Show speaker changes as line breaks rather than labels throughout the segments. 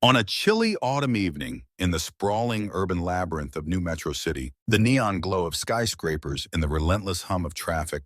On a chilly autumn evening in the sprawling urban labyrinth of New Metro City, the neon glow of skyscrapers and the relentless hum of traffic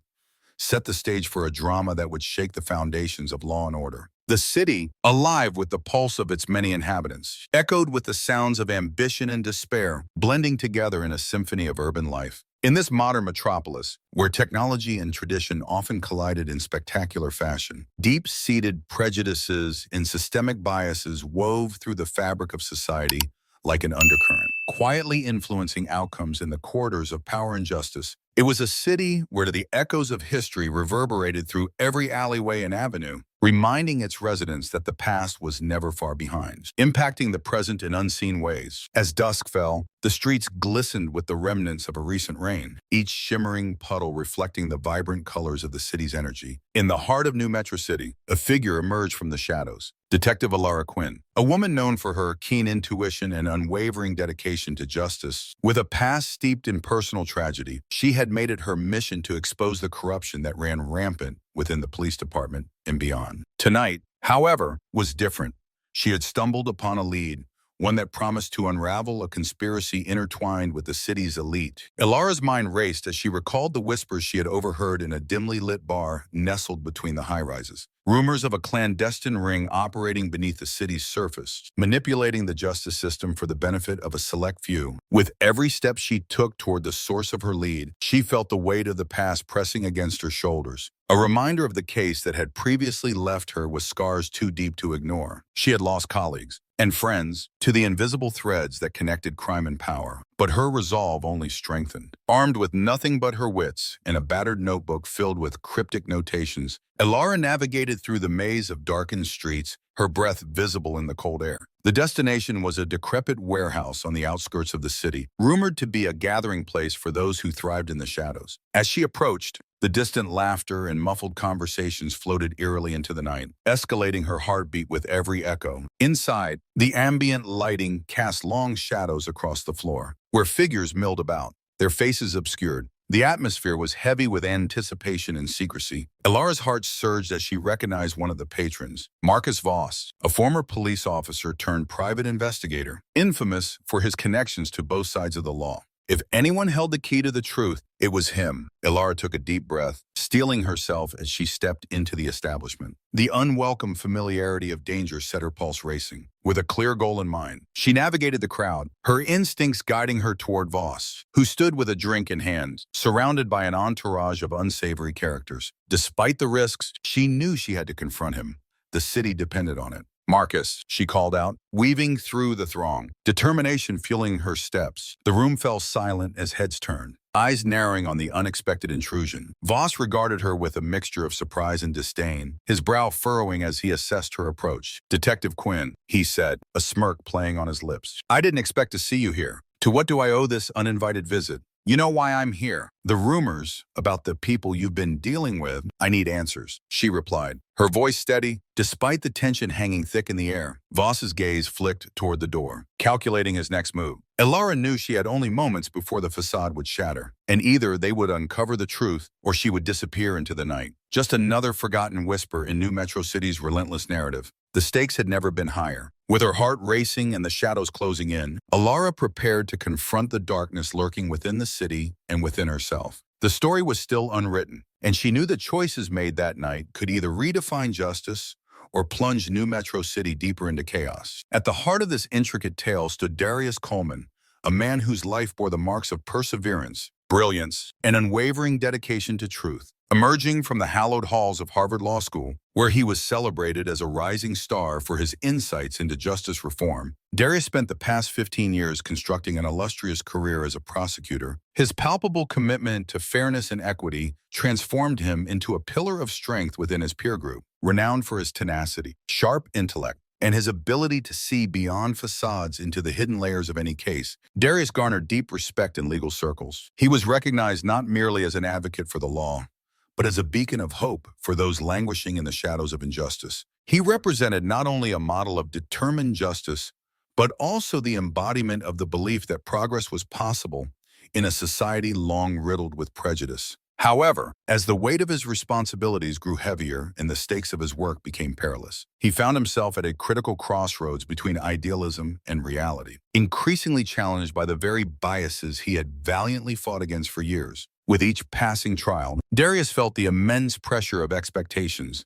set the stage for a drama that would shake the foundations of law and order. The city, alive with the pulse of its many inhabitants, echoed with the sounds of ambition and despair, blending together in a symphony of urban life. In this modern metropolis, where technology and tradition often collided in spectacular fashion, deep-seated prejudices and systemic biases wove through the fabric of society like an undercurrent, quietly influencing outcomes in the corridors of power and justice. It was a city where the echoes of history reverberated through every alleyway and avenue, reminding its residents that the past was never far behind, impacting the present in unseen ways. As dusk fell, the streets glistened with the remnants of a recent rain, each shimmering puddle reflecting the vibrant colors of the city's energy. In the heart of New Metro City, a figure emerged from the shadows. Detective Alara Quinn, a woman known for her keen intuition and unwavering dedication to justice. With a past steeped in personal tragedy, she had made it her mission to expose the corruption that ran rampant within the police department and beyond. Tonight, however, was different. She had stumbled upon a lead, one that promised to unravel a conspiracy intertwined with the city's elite. Ilara's mind raced as she recalled the whispers she had overheard in a dimly lit bar nestled between the high-rises. Rumors of a clandestine ring operating beneath the city's surface, manipulating the justice system for the benefit of a select few. With every step she took toward the source of her lead, she felt the weight of the past pressing against her shoulders. A reminder of the case that had previously left her with scars too deep to ignore. She had lost colleagues and friends to the invisible threads that connected crime and power. But her resolve only strengthened. Armed with nothing but her wits and a battered notebook filled with cryptic notations, Ilara navigated through the maze of darkened streets, her breath visible in the cold air. The destination was a decrepit warehouse on the outskirts of the city, rumored to be a gathering place for those who thrived in the shadows. As she approached, the distant laughter and muffled conversations floated eerily into the night, escalating her heartbeat with every echo. Inside, the ambient lighting cast long shadows across the floor, where figures milled about, their faces obscured. The atmosphere was heavy with anticipation and secrecy. Ilara's heart surged as she recognized one of the patrons, Marcus Voss, a former police officer turned private investigator, infamous for his connections to both sides of the law. If anyone held the key to the truth, it was him. Ilara took a deep breath, steeling herself as she stepped into the establishment. The unwelcome familiarity of danger set her pulse racing. With a clear goal in mind, she navigated the crowd, her instincts guiding her toward Voss, who stood with a drink in hand, surrounded by an entourage of unsavory characters. Despite the risks, she knew she had to confront him. The city depended on it. "Marcus," she called out, weaving through the throng, determination fueling her steps. The room fell silent as heads turned, eyes narrowing on the unexpected intrusion. Voss regarded her with a mixture of surprise and disdain, his brow furrowing as he assessed her approach. "Detective Quinn," he said, a smirk playing on his lips. "I didn't expect to see you here. To what do I owe this uninvited visit?" "You know why I'm here. The rumors about the people you've been dealing with, I need answers," she replied, her voice steady, despite the tension hanging thick in the air. Voss's gaze flicked toward the door, calculating his next move. Ilara knew she had only moments before the facade would shatter, and either they would uncover the truth or she would disappear into the night. Just another forgotten whisper in New Metro City's relentless narrative. The stakes had never been higher. With her heart racing and the shadows closing in, Ilara prepared to confront the darkness lurking within the city and within herself. The story was still unwritten, and she knew the choices made that night could either redefine justice or plunge New Metro City deeper into chaos. At the heart of this intricate tale stood Darius Coleman, a man whose life bore the marks of perseverance, brilliance, and unwavering dedication to truth. Emerging from the hallowed halls of Harvard Law School, where he was celebrated as a rising star for his insights into justice reform, Darius spent the past 15 years constructing an illustrious career as a prosecutor. His palpable commitment to fairness and equity transformed him into a pillar of strength within his peer group, renowned for his tenacity, sharp intellect, and his ability to see beyond facades into the hidden layers of any case. Darius garnered deep respect in legal circles. He was recognized not merely as an advocate for the law, but as a beacon of hope for those languishing in the shadows of injustice. He represented not only a model of determined justice, but also the embodiment of the belief that progress was possible in a society long riddled with prejudice. However, as the weight of his responsibilities grew heavier and the stakes of his work became perilous, he found himself at a critical crossroads between idealism and reality, increasingly challenged by the very biases he had valiantly fought against for years. With each passing trial, Darius felt the immense pressure of expectations,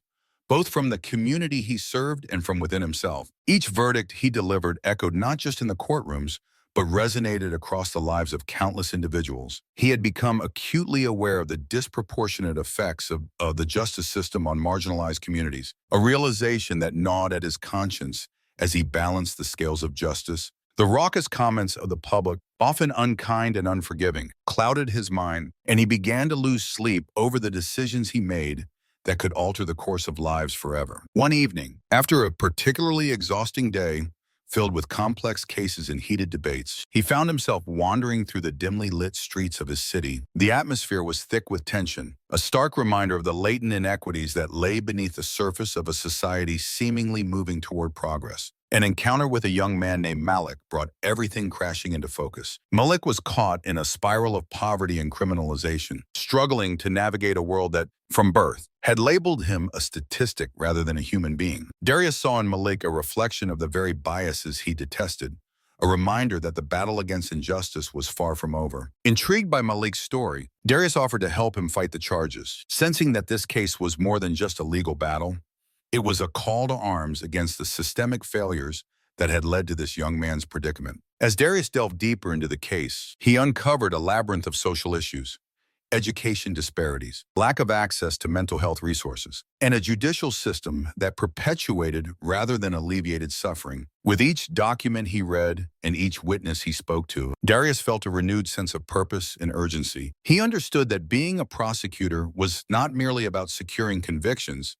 both from the community he served and from within himself. Each verdict he delivered echoed not just in the courtrooms, but resonated across the lives of countless individuals. He had become acutely aware of the disproportionate effects of the justice system on marginalized communities, a realization that gnawed at his conscience as he balanced the scales of justice. The raucous comments of the public, often unkind and unforgiving, clouded his mind, and he began to lose sleep over the decisions he made that could alter the course of lives forever. One evening, after a particularly exhausting day, filled with complex cases and heated debates, he found himself wandering through the dimly lit streets of his city. The atmosphere was thick with tension, a stark reminder of the latent inequities that lay beneath the surface of a society seemingly moving toward progress. An encounter with a young man named Malik brought everything crashing into focus. Malik was caught in a spiral of poverty and criminalization, struggling to navigate a world that, from birth, had labeled him a statistic rather than a human being. Darius saw in Malik a reflection of the very biases he detested, a reminder that the battle against injustice was far from over. Intrigued by Malik's story, Darius offered to help him fight the charges, sensing that this case was more than just a legal battle. It was a call to arms against the systemic failures that had led to this young man's predicament. As Darius delved deeper into the case, he uncovered a labyrinth of social issues: education disparities, lack of access to mental health resources, and a judicial system that perpetuated rather than alleviated suffering. With each document he read and each witness he spoke to, Darius felt a renewed sense of purpose and urgency. He understood that being a prosecutor was not merely about securing convictions,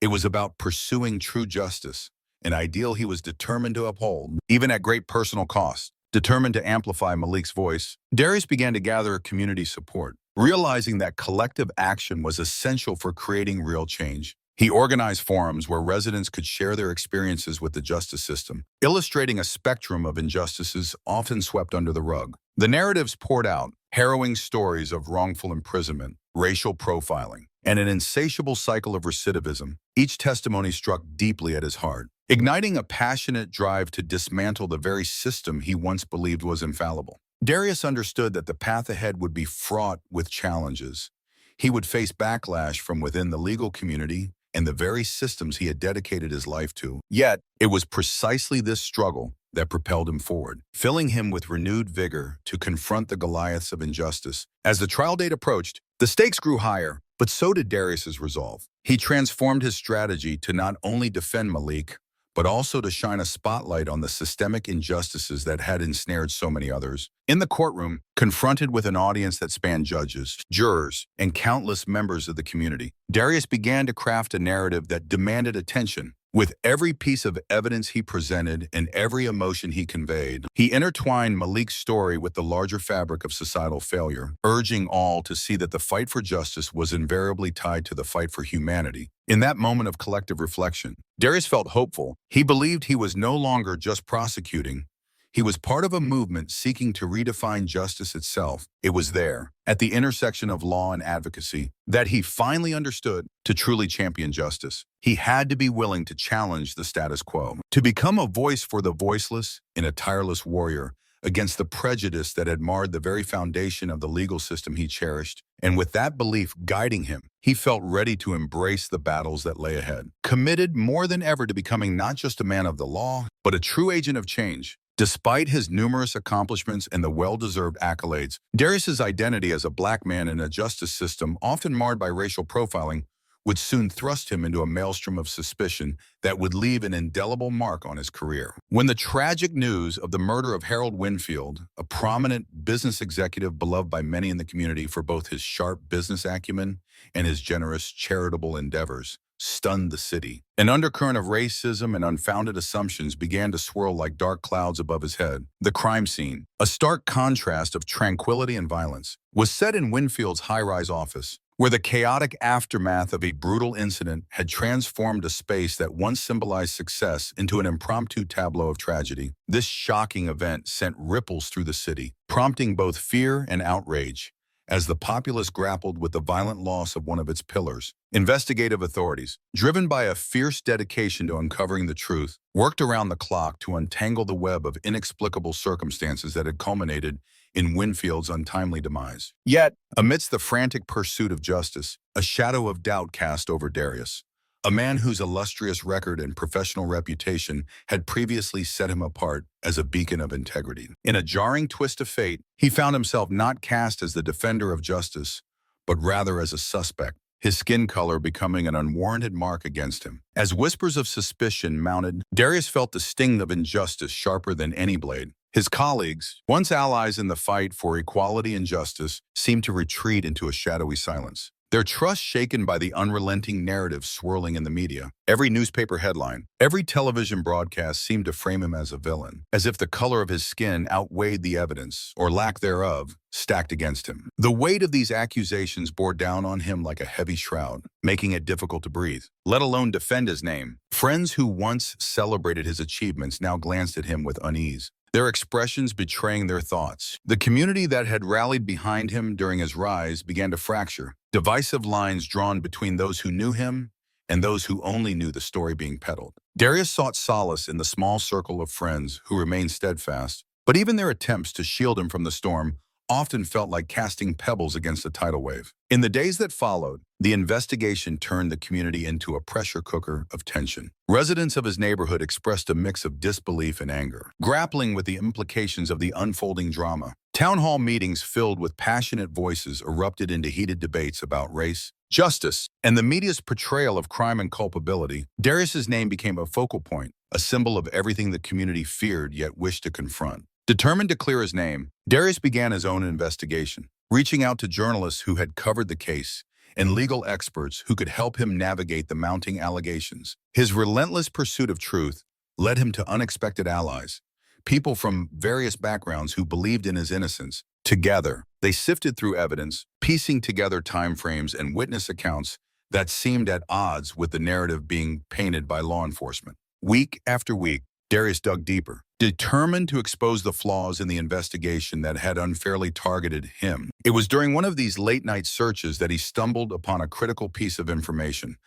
it was about pursuing true justice, an ideal he was determined to uphold, even at great personal cost. Determined to amplify Malik's voice, Darius began to gather community support. Realizing that collective action was essential for creating real change, he organized forums where residents could share their experiences with the justice system, illustrating a spectrum of injustices often swept under the rug. The narratives poured out, harrowing stories of wrongful imprisonment, racial profiling, and an insatiable cycle of recidivism. Each testimony struck deeply at his heart, igniting a passionate drive to dismantle the very system he once believed was infallible. Darius understood that the path ahead would be fraught with challenges. He would face backlash from within the legal community and the very systems he had dedicated his life to. Yet, it was precisely this struggle that propelled him forward, filling him with renewed vigor to confront the Goliaths of injustice. As the trial date approached, the stakes grew higher, but so did Darius's resolve. He transformed his strategy to not only defend Malik, but also to shine a spotlight on the systemic injustices that had ensnared so many others. In the courtroom, confronted with an audience that spanned judges, jurors, and countless members of the community, Darius began to craft a narrative that demanded attention. With every piece of evidence he presented and every emotion he conveyed, he intertwined Malik's story with the larger fabric of societal failure, urging all to see that the fight for justice was invariably tied to the fight for humanity. In that moment of collective reflection, Darius felt hopeful. He believed he was no longer just prosecuting. He was part of a movement seeking to redefine justice itself. It was there, at the intersection of law and advocacy, that he finally understood to truly champion justice. He had to be willing to challenge the status quo, to become a voice for the voiceless and a tireless warrior against the prejudice that had marred the very foundation of the legal system he cherished. And with that belief guiding him, he felt ready to embrace the battles that lay ahead, committed more than ever to becoming not just a man of the law, but a true agent of change. Despite his numerous accomplishments and the well-deserved accolades, Darius's identity as a black man in a justice system often marred by racial profiling would soon thrust him into a maelstrom of suspicion that would leave an indelible mark on his career. When the tragic news of the murder of Harold Winfield, a prominent business executive beloved by many in the community for both his sharp business acumen and his generous charitable endeavors, stunned the city, an undercurrent of racism and unfounded assumptions began to swirl like dark clouds above his head. The crime scene, a stark contrast of tranquility and violence, was set in Winfield's high-rise office, where the chaotic aftermath of a brutal incident had transformed a space that once symbolized success into an impromptu tableau of tragedy. This shocking event sent ripples through the city, prompting both fear and outrage, as the populace grappled with the violent loss of one of its pillars. Investigative authorities, driven by a fierce dedication to uncovering the truth, worked around the clock to untangle the web of inexplicable circumstances that had culminated in Winfield's untimely demise. Yet, amidst the frantic pursuit of justice, a shadow of doubt cast over Darius, a man whose illustrious record and professional reputation had previously set him apart as a beacon of integrity. In a jarring twist of fate, he found himself not cast as the defender of justice, but rather as a suspect, his skin color becoming an unwarranted mark against him. As whispers of suspicion mounted, Darius felt the sting of injustice sharper than any blade. His colleagues, once allies in the fight for equality and justice, seemed to retreat into a shadowy silence, their trust shaken by the unrelenting narrative swirling in the media. Every newspaper headline, every television broadcast seemed to frame him as a villain, as if the color of his skin outweighed the evidence, or lack thereof, stacked against him. The weight of these accusations bore down on him like a heavy shroud, making it difficult to breathe, let alone defend his name. Friends who once celebrated his achievements now glanced at him with unease, their expressions betraying their thoughts. The community that had rallied behind him during his rise began to fracture, divisive lines drawn between those who knew him and those who only knew the story being peddled. Darius sought solace in the small circle of friends who remained steadfast, but even their attempts to shield him from the storm often felt like casting pebbles against a tidal wave. In the days that followed, the investigation turned the community into a pressure cooker of tension. Residents of his neighborhood expressed a mix of disbelief and anger, grappling with the implications of the unfolding drama. Town hall meetings filled with passionate voices erupted into heated debates about race, justice, and the media's portrayal of crime and culpability. Darius's name became a focal point, a symbol of everything the community feared yet wished to confront. Determined to clear his name, Darius began his own investigation, reaching out to journalists who had covered the case and legal experts who could help him navigate the mounting allegations. His relentless pursuit of truth led him to unexpected allies, people from various backgrounds who believed in his innocence. Together, they sifted through evidence, piecing together timeframes and witness accounts that seemed at odds with the narrative being painted by law enforcement. Week after week, Darius dug deeper, determined to expose the flaws in the investigation that had unfairly targeted him. It was during one of these late-night searches that he stumbled upon a critical piece of information: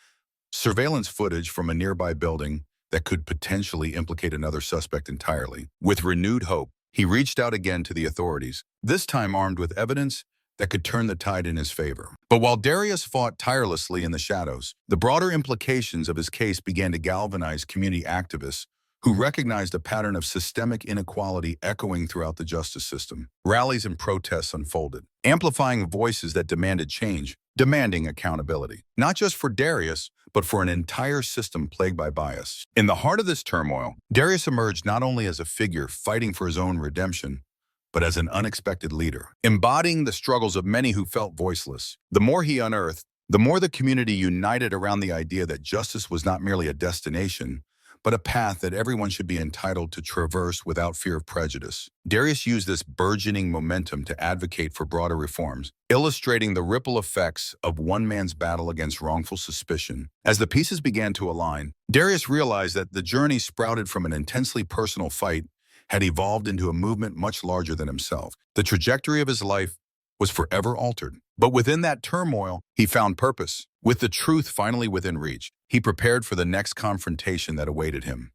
surveillance footage from a nearby building that could potentially implicate another suspect entirely. With renewed hope, he reached out again to the authorities, this time armed with evidence that could turn the tide in his favor. But while Darius fought tirelessly in the shadows, the broader implications of his case began to galvanize community activists who recognized a pattern of systemic inequality echoing throughout the justice system. Rallies and protests unfolded, amplifying voices that demanded change, demanding accountability, not just for Darius, but for an entire system plagued by bias. In the heart of this turmoil, Darius emerged not only as a figure fighting for his own redemption, but as an unexpected leader, embodying the struggles of many who felt voiceless. The more he unearthed, the more the community united around the idea that justice was not merely a destination, but a path that everyone should be entitled to traverse without fear of prejudice. Darius used this burgeoning momentum to advocate for broader reforms, illustrating the ripple effects of one man's battle against wrongful suspicion. As the pieces began to align, Darius realized that the journey sprouted from an intensely personal fight had evolved into a movement much larger than himself. The trajectory of his life was forever altered. But within that turmoil, he found purpose. With the truth finally within reach, he prepared for the next confrontation that awaited him,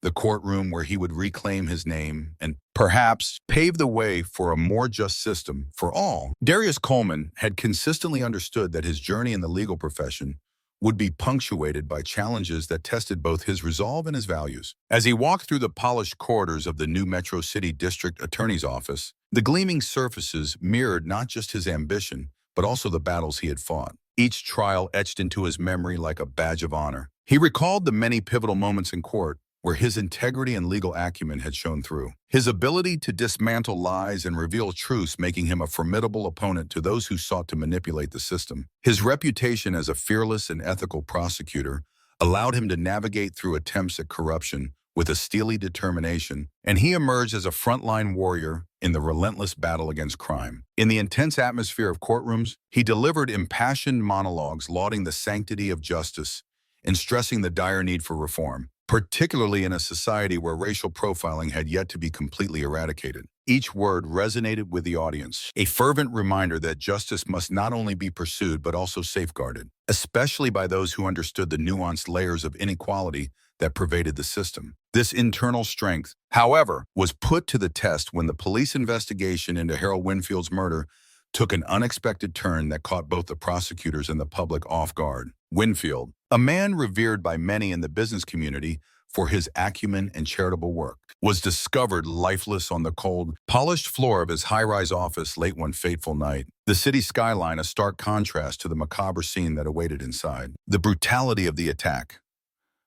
the courtroom where he would reclaim his name and perhaps pave the way for a more just system for all. Darius Coleman had consistently understood that his journey in the legal profession would be punctuated by challenges that tested both his resolve and his values. As he walked through the polished corridors of the new Metro City District Attorney's office, the gleaming surfaces mirrored not just his ambition, but also the battles he had fought, each trial etched into his memory like a badge of honor. He recalled the many pivotal moments in court where his integrity and legal acumen had shown through, his ability to dismantle lies and reveal truths making him a formidable opponent to those who sought to manipulate the system. His reputation as a fearless and ethical prosecutor allowed him to navigate through attempts at corruption with a steely determination, and he emerged as a frontline warrior in the relentless battle against crime. In the intense atmosphere of courtrooms, he delivered impassioned monologues lauding the sanctity of justice and stressing the dire need for reform. particularly in a society where racial profiling had yet to be completely eradicated. Each word resonated with the audience, a fervent reminder that justice must not only be pursued but also safeguarded, especially by those who understood the nuanced layers of inequality that pervaded the system. This internal strength, however, was put to the test when the police investigation into Harold Winfield's murder took an unexpected turn that caught both the prosecutors and the public off guard. Winfield, a man revered by many in the business community for his acumen and charitable work, was discovered lifeless on the cold, polished floor of his high-rise office late one fateful night. The city skyline a stark contrast to the macabre scene that awaited inside. The brutality of the attack,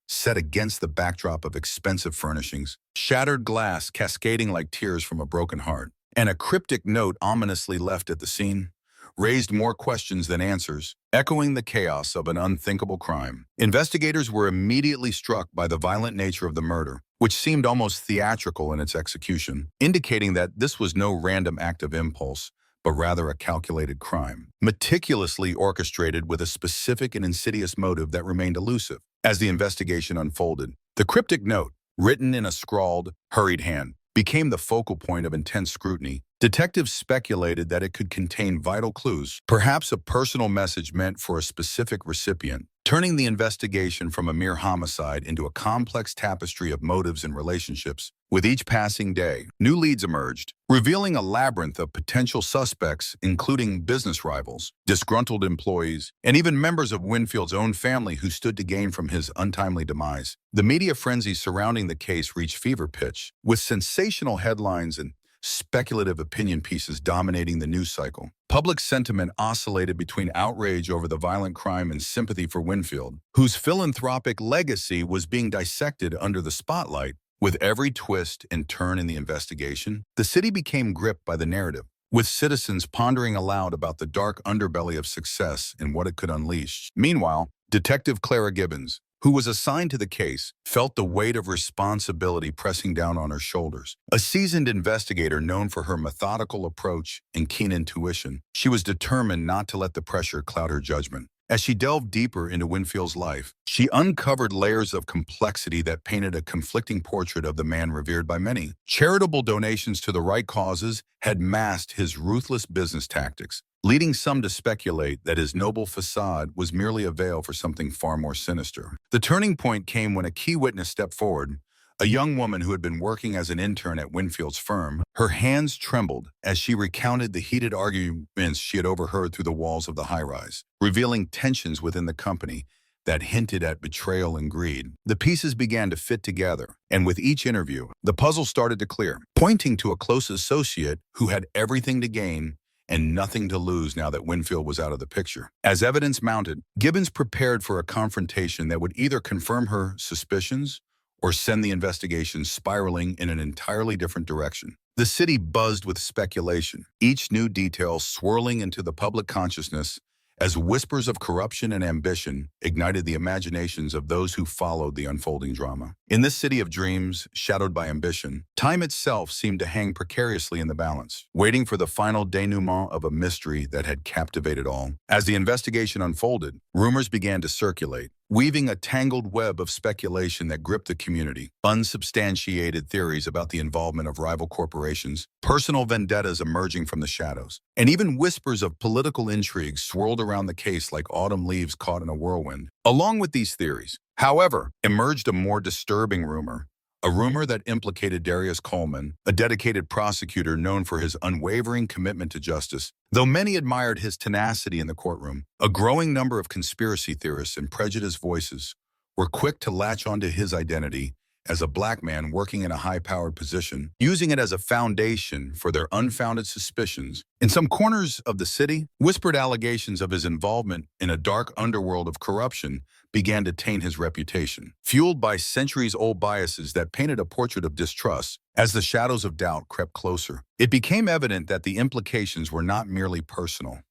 set against the backdrop of expensive furnishings, shattered glass cascading like tears from a broken heart, and a cryptic note ominously left at the scene, raised more questions than answers, echoing the chaos of an unthinkable crime. Investigators were immediately struck by the violent nature of the murder, which seemed almost theatrical in its execution, indicating that this was no random act of impulse, but rather a calculated crime, meticulously orchestrated with a specific and insidious motive that remained elusive. As the investigation unfolded, the cryptic note, written in a scrawled, hurried hand, became the focal point of intense scrutiny. Detectives speculated that it could contain vital clues, perhaps a personal message meant for a specific recipient, turning the investigation from a mere homicide into a complex tapestry of motives and relationships. With each passing day, new leads emerged, revealing a labyrinth of potential suspects, including business rivals, disgruntled employees, and even members of Winfield's own family who stood to gain from his untimely demise. The media frenzy surrounding the case reached fever pitch, with sensational headlines and speculative opinion pieces dominating the news cycle. Public sentiment oscillated between outrage over the violent crime and sympathy for Winfield, whose philanthropic legacy was being dissected under the spotlight. With every twist and turn in the investigation, the city became gripped by the narrative, with citizens pondering aloud about the dark underbelly of success and what it could unleash. Meanwhile, Detective Clara Gibbons, who was assigned to the case, felt the weight of responsibility pressing down on her shoulders. A seasoned investigator known for her methodical approach and keen intuition, she was determined not to let the pressure cloud her judgment. As she delved deeper into Winfield's life, she uncovered layers of complexity that painted a conflicting portrait of the man revered by many. Charitable donations to the right causes had masked his ruthless business tactics, leading some to speculate that his noble facade was merely a veil for something far more sinister. The turning point came when a key witness stepped forward, a young woman who had been working as an intern at Winfield's firm. Her hands trembled as she recounted the heated arguments she had overheard through the walls of the high-rise, revealing tensions within the company that hinted at betrayal and greed. The pieces began to fit together, and with each interview, the puzzle started to clear, pointing to a close associate who had everything to gain and nothing to lose now that Winfield was out of the picture. As evidence mounted, Gibbons prepared for a confrontation that would either confirm her suspicions or send the investigation spiraling in an entirely different direction. The city buzzed with speculation, each new detail swirling into the public consciousness as whispers of corruption and ambition ignited the imaginations of those who followed the unfolding drama. In this city of dreams, shadowed by ambition, time itself seemed to hang precariously in the balance, waiting for the final denouement of a mystery that had captivated all. As the investigation unfolded, rumors began to circulate, weaving a tangled web of speculation that gripped the community. Unsubstantiated theories about the involvement of rival corporations, personal vendettas emerging from the shadows, and even whispers of political intrigue swirled around the case like autumn leaves caught in a whirlwind. Along with these theories, however, emerged a more disturbing rumor. A rumor that implicated Darius Coleman, a dedicated prosecutor known for his unwavering commitment to justice. Though many admired his tenacity in the courtroom, a growing number of conspiracy theorists and prejudiced voices were quick to latch onto his identity as a black man working in a high-powered position, using it as a foundation for their unfounded suspicions. In some corners of the city, whispered allegations of his involvement in a dark underworld of corruption began to taint his reputation, fueled by centuries-old biases that painted a portrait of distrust. As the shadows of doubt crept closer, it became evident that the implications were not merely personal.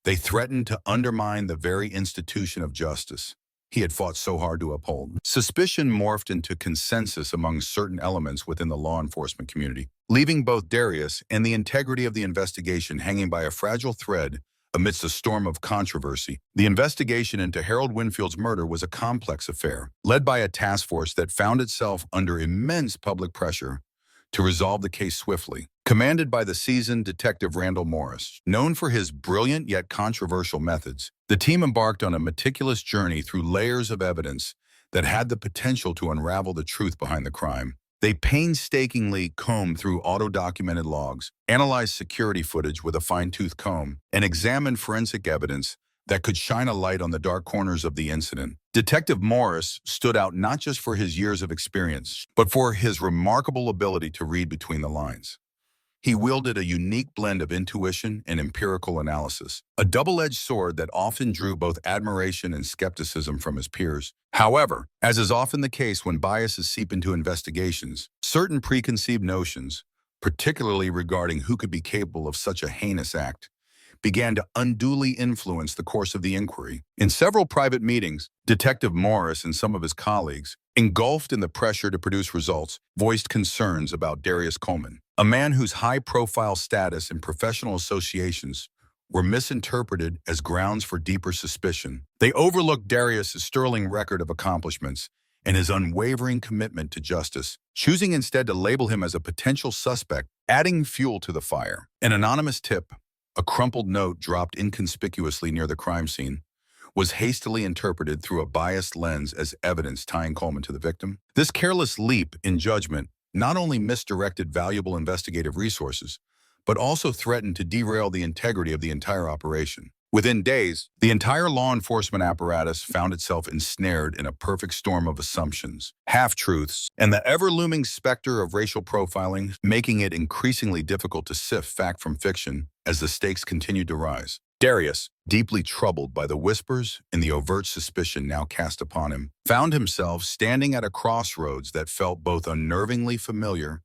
They threatened to undermine the very institution of justice he had fought so hard to uphold. Suspicion morphed into consensus among certain elements within the law enforcement community, leaving both Darius and the integrity of the investigation hanging by a fragile thread Amidst a storm of controversy, the investigation into Harold Winfield's murder was a complex affair, led by a task force that found itself under immense public pressure to resolve the case swiftly. Commanded by the seasoned detective Randall Morris, known for his brilliant yet controversial methods, the team embarked on a meticulous journey through layers of evidence that had the potential to unravel the truth behind the crime. They painstakingly combed through auto-documented logs, analyzed security footage with a fine-tooth comb, and examined forensic evidence that could shine a light on the dark corners of the incident. Detective Morris stood out not just for his years of experience, but for his remarkable ability to read between the lines. He wielded a unique blend of intuition and empirical analysis, a double-edged sword that often drew both admiration and skepticism from his peers. However, as is often the case when biases seep into investigations, certain preconceived notions, particularly regarding who could be capable of such a heinous act, began to unduly influence the course of the inquiry. In several private meetings, Detective Morris and some of his colleagues, engulfed in the pressure to produce results, voiced concerns about Darius Coleman, a man whose high-profile status and professional associations were misinterpreted as grounds for deeper suspicion. They overlooked Darius' sterling record of accomplishments and his unwavering commitment to justice, choosing instead to label him as a potential suspect, adding fuel to the fire. An anonymous tip, a crumpled note dropped inconspicuously near the crime scene, was hastily interpreted through a biased lens as evidence tying Coleman to the victim. This careless leap in judgment not only misdirected valuable investigative resources, but also threatened to derail the integrity of the entire operation. Within days, the entire law enforcement apparatus found itself ensnared in a perfect storm of assumptions, half-truths, and the ever-looming specter of racial profiling, making it increasingly difficult to sift fact from fiction as the stakes continued to rise. Darius, deeply troubled by the whispers and the overt suspicion now cast upon him, found himself standing at a crossroads that felt both unnervingly familiar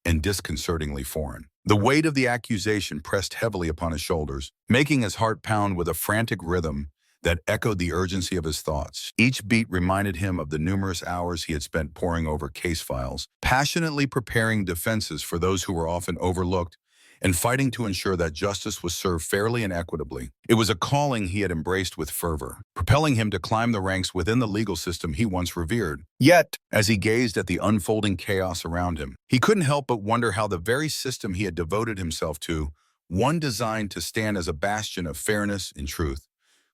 and disconcertingly foreign. The weight of the accusation pressed heavily upon his shoulders, making his heart pound with a frantic rhythm that echoed the urgency of his thoughts. Each beat reminded him of the numerous hours he had spent poring over case files, passionately preparing defenses for those who were often overlooked, and fighting to ensure that justice was served fairly and equitably. It was a calling he had embraced with fervor, propelling him to climb the ranks within the legal system he once revered. Yet, as he gazed at the unfolding chaos around him, he couldn't help but wonder how the very system he had devoted himself to, one designed to stand as a bastion of fairness and truth,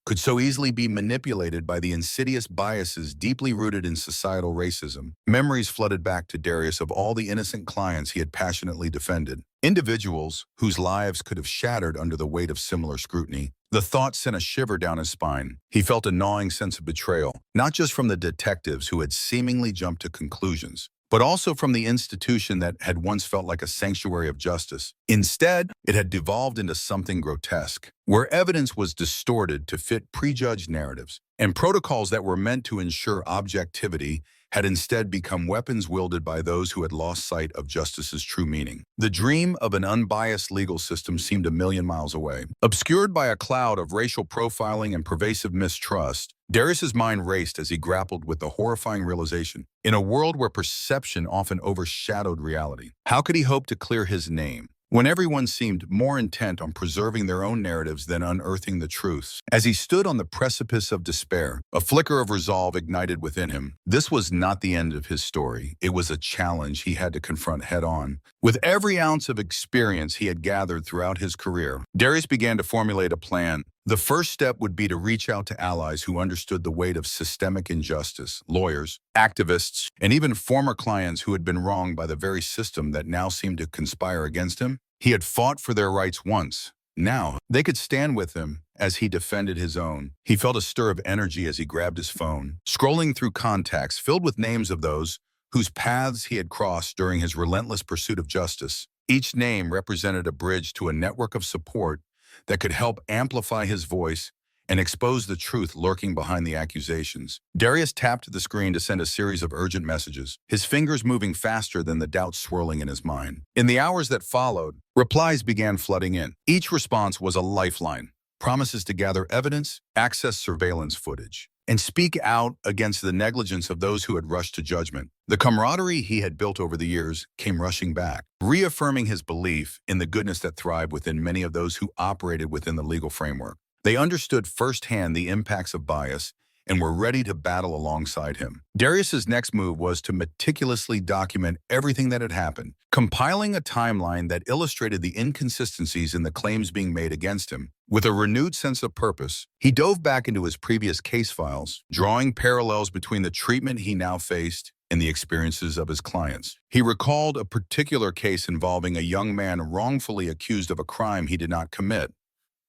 could so easily be manipulated by the insidious biases deeply rooted in societal racism. Memories flooded back to Darius of all the innocent clients he had passionately defended, individuals whose lives could have shattered under the weight of similar scrutiny. The thought sent a shiver down his spine. He felt a gnawing sense of betrayal, not just from the detectives who had seemingly jumped to conclusions, but also from the institution that had once felt like a sanctuary of justice. Instead, it had devolved into something grotesque, where evidence was distorted to fit prejudged narratives, and protocols that were meant to ensure objectivity had instead become weapons wielded by those who had lost sight of justice's true meaning. The dream of an unbiased legal system seemed a million miles away. Obscured by a cloud of racial profiling and pervasive mistrust, Darius's mind raced as he grappled with the horrifying realization. In a world where perception often overshadowed reality, how could he hope to clear his name when everyone seemed more intent on preserving their own narratives than unearthing the truths? As he stood on the precipice of despair, a flicker of resolve ignited within him. This was not the end of his story. It was a challenge he had to confront head-on. With every ounce of experience he had gathered throughout his career, Darius began to formulate a plan. The first step would be to reach out to allies who understood the weight of systemic injustice, lawyers, activists, and even former clients who had been wronged by the very system that now seemed to conspire against him. He had fought for their rights once. Now, they could stand with him as he defended his own. He felt a stir of energy as he grabbed his phone, scrolling through contacts filled with names of those whose paths he had crossed during his relentless pursuit of justice. Each name represented a bridge to a network of support that could help amplify his voice and expose the truth lurking behind the accusations. Darius tapped the screen to send a series of urgent messages, his fingers moving faster than the doubts swirling in his mind. In the hours that followed, replies began flooding in. Each response was a lifeline, promises to gather evidence, access surveillance footage, and speak out against the negligence of those who had rushed to judgment. The camaraderie he had built over the years came rushing back, reaffirming his belief in the goodness that thrived within many of those who operated within the legal framework. They understood firsthand the impacts of bias and were ready to battle alongside him. Darius's next move was to meticulously document everything that had happened, compiling a timeline that illustrated the inconsistencies in the claims being made against him. With a renewed sense of purpose, he dove back into his previous case files, drawing parallels between the treatment he now faced and the experiences of his clients. He recalled a particular case involving a young man wrongfully accused of a crime he did not commit,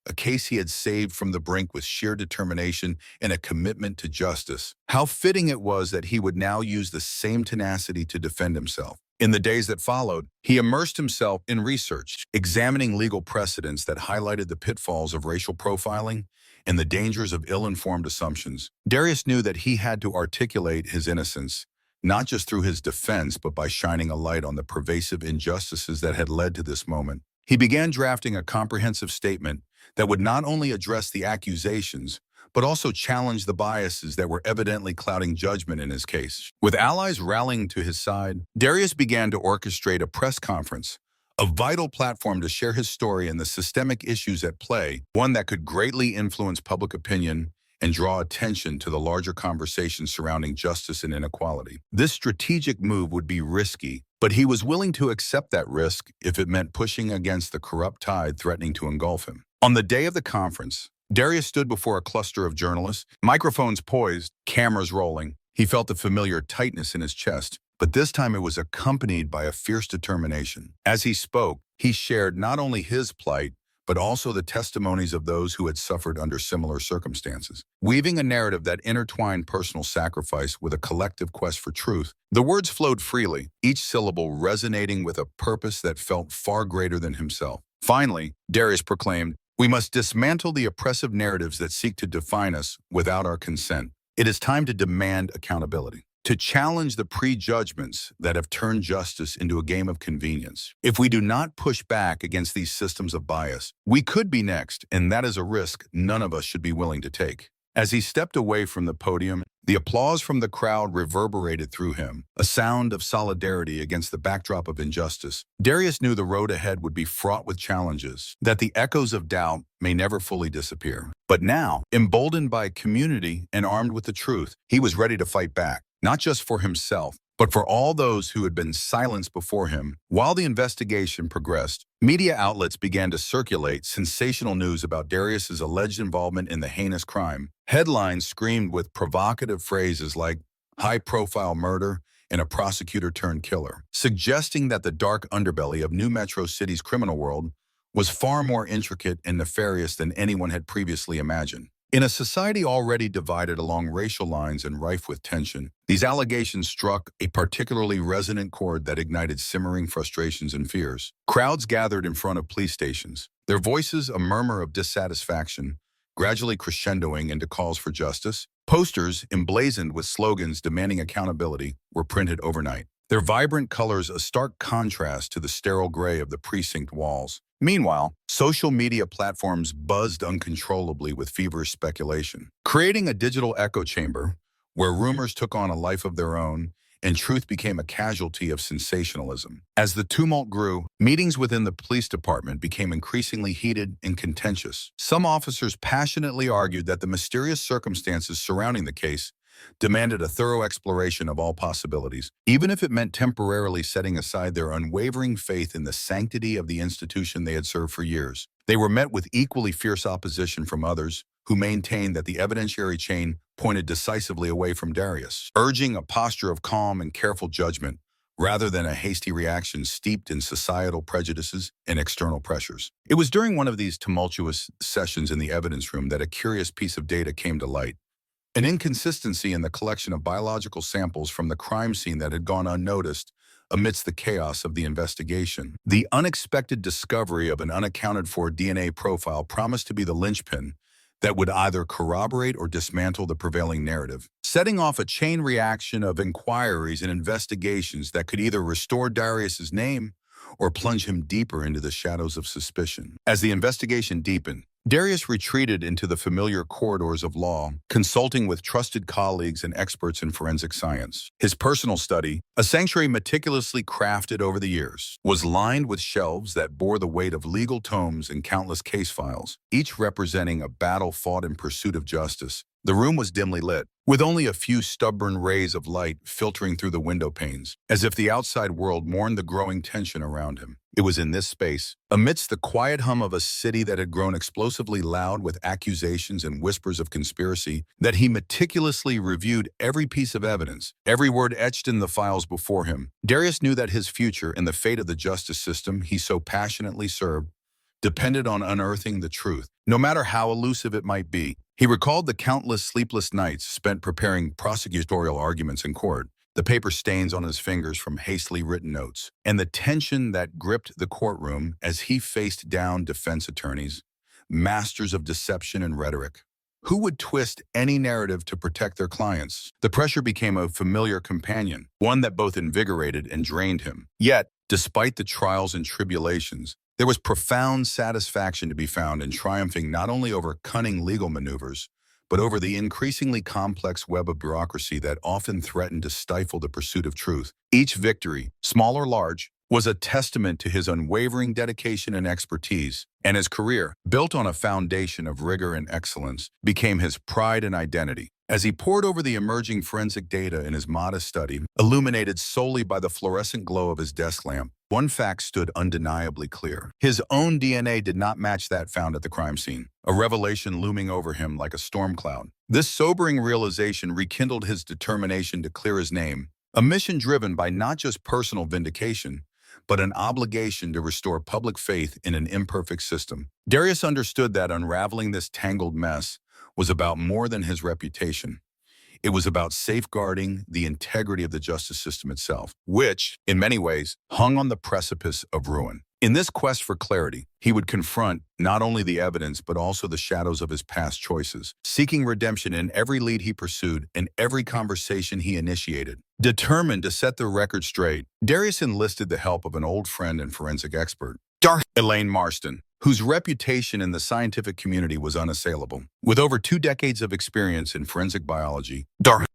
a case he had saved from the brink with sheer determination and a commitment to justice. How fitting it was that he would now use the same tenacity to defend himself. In the days that followed, he immersed himself in research, examining legal precedents that highlighted the pitfalls of racial profiling and the dangers of ill-informed assumptions. Darius knew that he had to articulate his innocence, not just through his defense, but by shining a light on the pervasive injustices that had led to this moment. He began drafting a comprehensive statement that would not only address the accusations, but also challenge the biases that were evidently clouding judgment in his case. With allies rallying to his side, Darius began to orchestrate a press conference, a vital platform to share his story and the systemic issues at play, one that could greatly influence public opinion and draw attention to the larger conversation surrounding justice and inequality. This strategic move would be risky, but he was willing to accept that risk if it meant pushing against the corrupt tide threatening to engulf him. On the day of the conference, Darius stood before a cluster of journalists, microphones poised, cameras rolling. He felt the familiar tightness in his chest, but this time it was accompanied by a fierce determination. As he spoke, he shared not only his plight, but also the testimonies of those who had suffered under similar circumstances. Weaving a narrative that intertwined personal sacrifice with a collective quest for truth, the words flowed freely, each syllable resonating with a purpose that felt far greater than himself. Finally, Darius proclaimed, "We must dismantle the oppressive narratives that seek to define us without our consent. It is time to demand accountability, to challenge the prejudgments that have turned justice into a game of convenience. If we do not push back against these systems of bias, we could be next, and that is a risk none of us should be willing to take." As he stepped away from the podium, the applause from the crowd reverberated through him, a sound of solidarity against the backdrop of injustice. Darius knew the road ahead would be fraught with challenges, that the echoes of doubt may never fully disappear. But now, emboldened by community and armed with the truth, he was ready to fight back, not just for himself, but for all those who had been silenced before him. While the investigation progressed, media outlets began to circulate sensational news about Darius's alleged involvement in the heinous crime. Headlines screamed with provocative phrases like high-profile murder and a prosecutor-turned-killer, suggesting that the dark underbelly of New Metro City's criminal world was far more intricate and nefarious than anyone had previously imagined. In a society already divided along racial lines and rife with tension, these allegations struck a particularly resonant chord that ignited simmering frustrations and fears. Crowds gathered in front of police stations, their voices a murmur of dissatisfaction, gradually crescendoing into calls for justice. Posters, emblazoned with slogans demanding accountability, were printed overnight, their vibrant colors a stark contrast to the sterile gray of the precinct walls. Meanwhile, social media platforms buzzed uncontrollably with feverish speculation, creating a digital echo chamber where rumors took on a life of their own and truth became a casualty of sensationalism. As the tumult grew, meetings within the police department became increasingly heated and contentious. Some officers passionately argued that the mysterious circumstances surrounding the case demanded a thorough exploration of all possibilities, even if it meant temporarily setting aside their unwavering faith in the sanctity of the institution they had served for years. They were met with equally fierce opposition from others who maintained that the evidentiary chain pointed decisively away from Darius, urging a posture of calm and careful judgment rather than a hasty reaction steeped in societal prejudices and external pressures. It was during one of these tumultuous sessions in the evidence room that a curious piece of data came to light. An inconsistency in the collection of biological samples from the crime scene that had gone unnoticed amidst the chaos of the investigation. The unexpected discovery of an unaccounted-for DNA profile promised to be the linchpin that would either corroborate or dismantle the prevailing narrative, setting off a chain reaction of inquiries and investigations that could either restore Darius's name or plunge him deeper into the shadows of suspicion. As the investigation deepened, Darius retreated into the familiar corridors of law, consulting with trusted colleagues and experts in forensic science. His personal study, a sanctuary meticulously crafted over the years, was lined with shelves that bore the weight of legal tomes and countless case files, each representing a battle fought in pursuit of justice. The room was dimly lit, with only a few stubborn rays of light filtering through the window panes, as if the outside world mourned the growing tension around him. It was in this space, amidst the quiet hum of a city that had grown explosively loud with accusations and whispers of conspiracy, that he meticulously reviewed every piece of evidence, every word etched in the files before him. Darius knew that his future and the fate of the justice system he so passionately served depended on unearthing the truth, no matter how elusive it might be. He recalled the countless sleepless nights spent preparing prosecutorial arguments in court, the paper stains on his fingers from hastily written notes, and the tension that gripped the courtroom as he faced down defense attorneys, masters of deception and rhetoric, who would twist any narrative to protect their clients. The pressure became a familiar companion, one that both invigorated and drained him. Yet, despite the trials and tribulations, there was profound satisfaction to be found in triumphing not only over cunning legal maneuvers, but over the increasingly complex web of bureaucracy that often threatened to stifle the pursuit of truth. Each victory, small or large, was a testament to his unwavering dedication and expertise, and his career, built on a foundation of rigor and excellence, became his pride and identity. As he pored over the emerging forensic data in his modest study, illuminated solely by the fluorescent glow of his desk lamp, one fact stood undeniably clear. His own DNA did not match that found at the crime scene, a revelation looming over him like a storm cloud. This sobering realization rekindled his determination to clear his name, a mission driven by not just personal vindication, but an obligation to restore public faith in an imperfect system. Darius understood that unraveling this tangled mess was about more than his reputation. It was about safeguarding the integrity of the justice system itself, which, in many ways, hung on the precipice of ruin. In this quest for clarity, he would confront not only the evidence but also the shadows of his past choices, seeking redemption in every lead he pursued and every conversation he initiated. Determined to set the record straight, Darius enlisted the help of an old friend and forensic expert, Elaine Marston, whose reputation in the scientific community was unassailable. With over 2 decades of experience in forensic biology,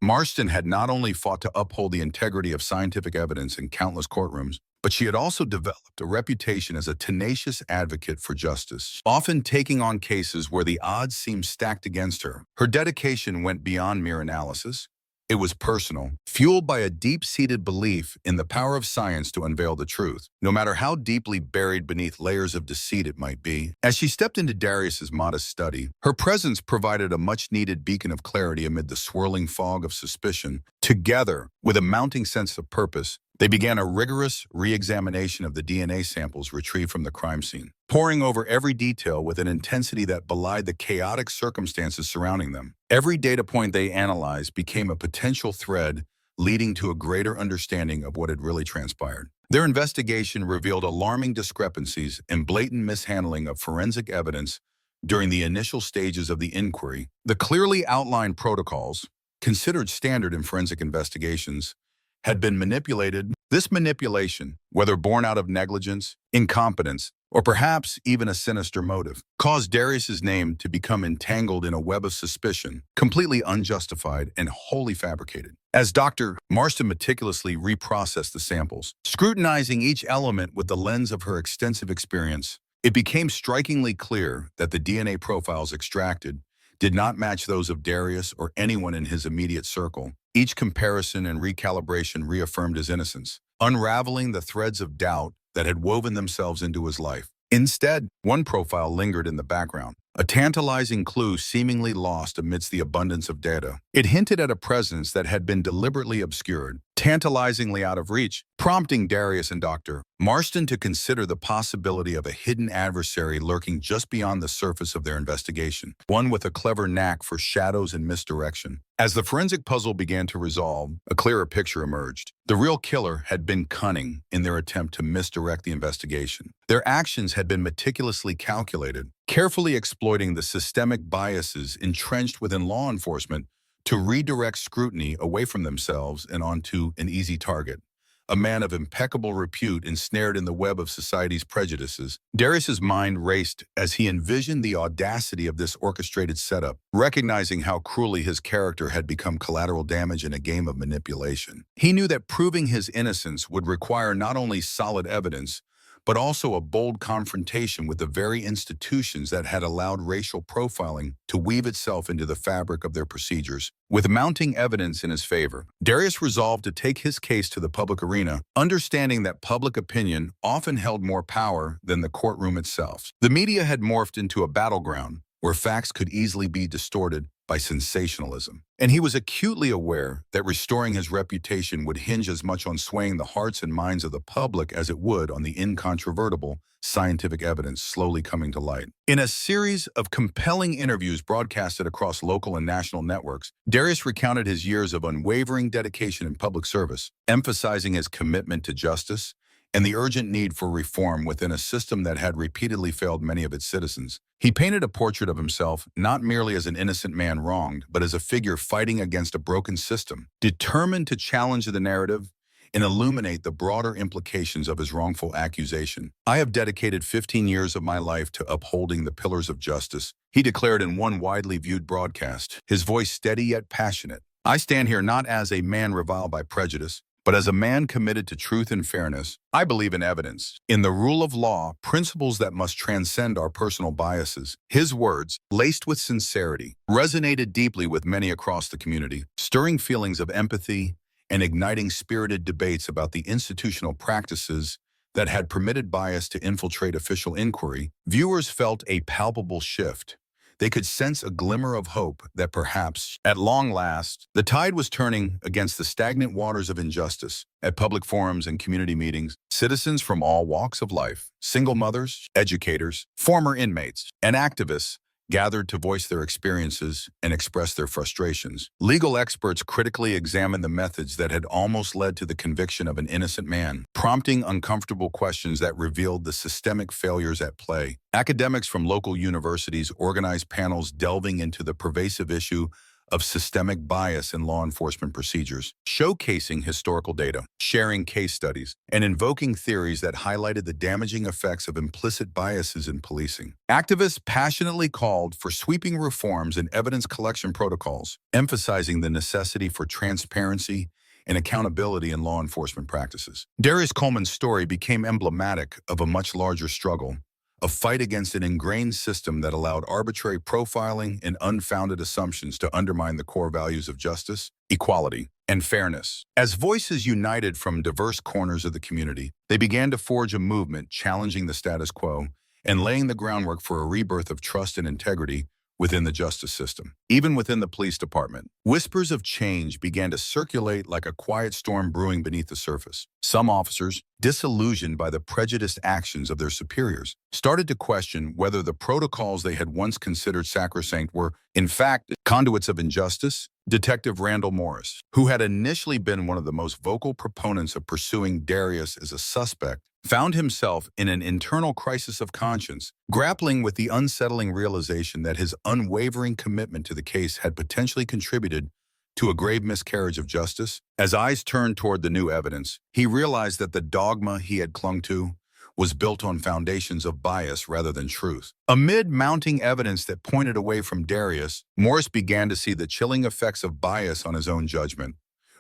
Marston had not only fought to uphold the integrity of scientific evidence in countless courtrooms, but she had also developed a reputation as a tenacious advocate for justice, often taking on cases where the odds seemed stacked against her. Her dedication went beyond mere analysis. It was personal, fueled by a deep-seated belief in the power of science to unveil the truth, no matter how deeply buried beneath layers of deceit it might be. As she stepped into Darius's modest study, her presence provided a much-needed beacon of clarity amid the swirling fog of suspicion. Together, with a mounting sense of purpose, they began a rigorous re-examination of the DNA samples retrieved from the crime scene, poring over every detail with an intensity that belied the chaotic circumstances surrounding them. Every data point they analyzed became a potential thread leading to a greater understanding of what had really transpired. Their investigation revealed alarming discrepancies and blatant mishandling of forensic evidence during the initial stages of the inquiry. The clearly outlined protocols, considered standard in forensic investigations, had been manipulated. This manipulation, whether born out of negligence, incompetence, or perhaps even a sinister motive, caused Darius's name to become entangled in a web of suspicion, completely unjustified and wholly fabricated. As Dr. Marston meticulously reprocessed the samples, scrutinizing each element with the lens of her extensive experience, it became strikingly clear that the DNA profiles extracted did not match those of Darius or anyone in his immediate circle. Each comparison and recalibration reaffirmed his innocence, unraveling the threads of doubt that had woven themselves into his life. Instead, one profile lingered in the background, a tantalizing clue seemingly lost amidst the abundance of data. It hinted at a presence that had been deliberately obscured, tantalizingly out of reach, prompting Darius and Dr. Marston to consider the possibility of a hidden adversary lurking just beyond the surface of their investigation, one with a clever knack for shadows and misdirection. As the forensic puzzle began to resolve, a clearer picture emerged. The real killer had been cunning in their attempt to misdirect the investigation. Their actions had been meticulously calculated, carefully exploiting the systemic biases entrenched within law enforcement to redirect scrutiny away from themselves and onto an easy target, a man of impeccable repute ensnared in the web of society's prejudices. Darius's mind raced as he envisioned the audacity of this orchestrated setup, recognizing how cruelly his character had become collateral damage in a game of manipulation. He knew that proving his innocence would require not only solid evidence, but also a bold confrontation with the very institutions that had allowed racial profiling to weave itself into the fabric of their procedures. With mounting evidence in his favor, Darius resolved to take his case to the public arena, understanding that public opinion often held more power than the courtroom itself. The media had morphed into a battleground where facts could easily be distorted by sensationalism. And he was acutely aware that restoring his reputation would hinge as much on swaying the hearts and minds of the public as it would on the incontrovertible scientific evidence slowly coming to light. In a series of compelling interviews broadcasted across local and national networks, Darius recounted his years of unwavering dedication in public service, emphasizing his commitment to justice and the urgent need for reform within a system that had repeatedly failed many of its citizens. He painted a portrait of himself not merely as an innocent man wronged, but as a figure fighting against a broken system, determined to challenge the narrative and illuminate the broader implications of his wrongful accusation. "I have dedicated 15 years of my life to upholding the pillars of justice," he declared in one widely viewed broadcast, his voice steady yet passionate. "I stand here not as a man reviled by prejudice, but as a man committed to truth and fairness. I believe in evidence, in the rule of law, principles that must transcend our personal biases." His words, laced with sincerity, resonated deeply with many across the community, stirring feelings of empathy and igniting spirited debates about the institutional practices that had permitted bias to infiltrate official inquiry. Viewers felt a palpable shift. They could sense a glimmer of hope that perhaps, at long last, the tide was turning against the stagnant waters of injustice. At public forums and community meetings, citizens from all walks of life, single mothers, educators, former inmates, and activists gathered to voice their experiences and express their frustrations. Legal experts critically examined the methods that had almost led to the conviction of an innocent man, prompting uncomfortable questions that revealed the systemic failures at play. Academics from local universities organized panels delving into the pervasive issue of systemic bias in law enforcement procedures, showcasing historical data, sharing case studies, and invoking theories that highlighted the damaging effects of implicit biases in policing. Activists passionately called for sweeping reforms in evidence collection protocols, emphasizing the necessity for transparency and accountability in law enforcement practices. Darius Coleman's story became emblematic of a much larger struggle, a fight against an ingrained system that allowed arbitrary profiling and unfounded assumptions to undermine the core values of justice, equality, and fairness. As voices united from diverse corners of the community, they began to forge a movement challenging the status quo and laying the groundwork for a rebirth of trust and integrity within the justice system. Even within the police department, whispers of change began to circulate like a quiet storm brewing beneath the surface. Some officers, disillusioned by the prejudiced actions of their superiors, started to question whether the protocols they had once considered sacrosanct were, in fact, conduits of injustice. Detective Randall Morris, who had initially been one of the most vocal proponents of pursuing Darius as a suspect, found himself in an internal crisis of conscience, grappling with the unsettling realization that his unwavering commitment to the case had potentially contributed to a grave miscarriage of justice. As eyes turned toward the new evidence, he realized that the dogma he had clung to was built on foundations of bias rather than truth. Amid mounting evidence that pointed away from Darius, Morris began to see the chilling effects of bias on his own judgment,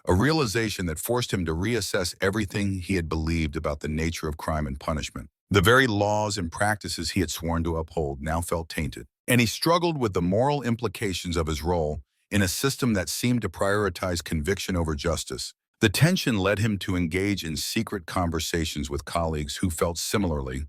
a realization that forced him to reassess everything he had believed about the nature of crime and punishment. The very laws and practices he had sworn to uphold now felt tainted, and he struggled with the moral implications of his role in a system that seemed to prioritize conviction over justice. The tension led him to engage in secret conversations with colleagues who felt similarly,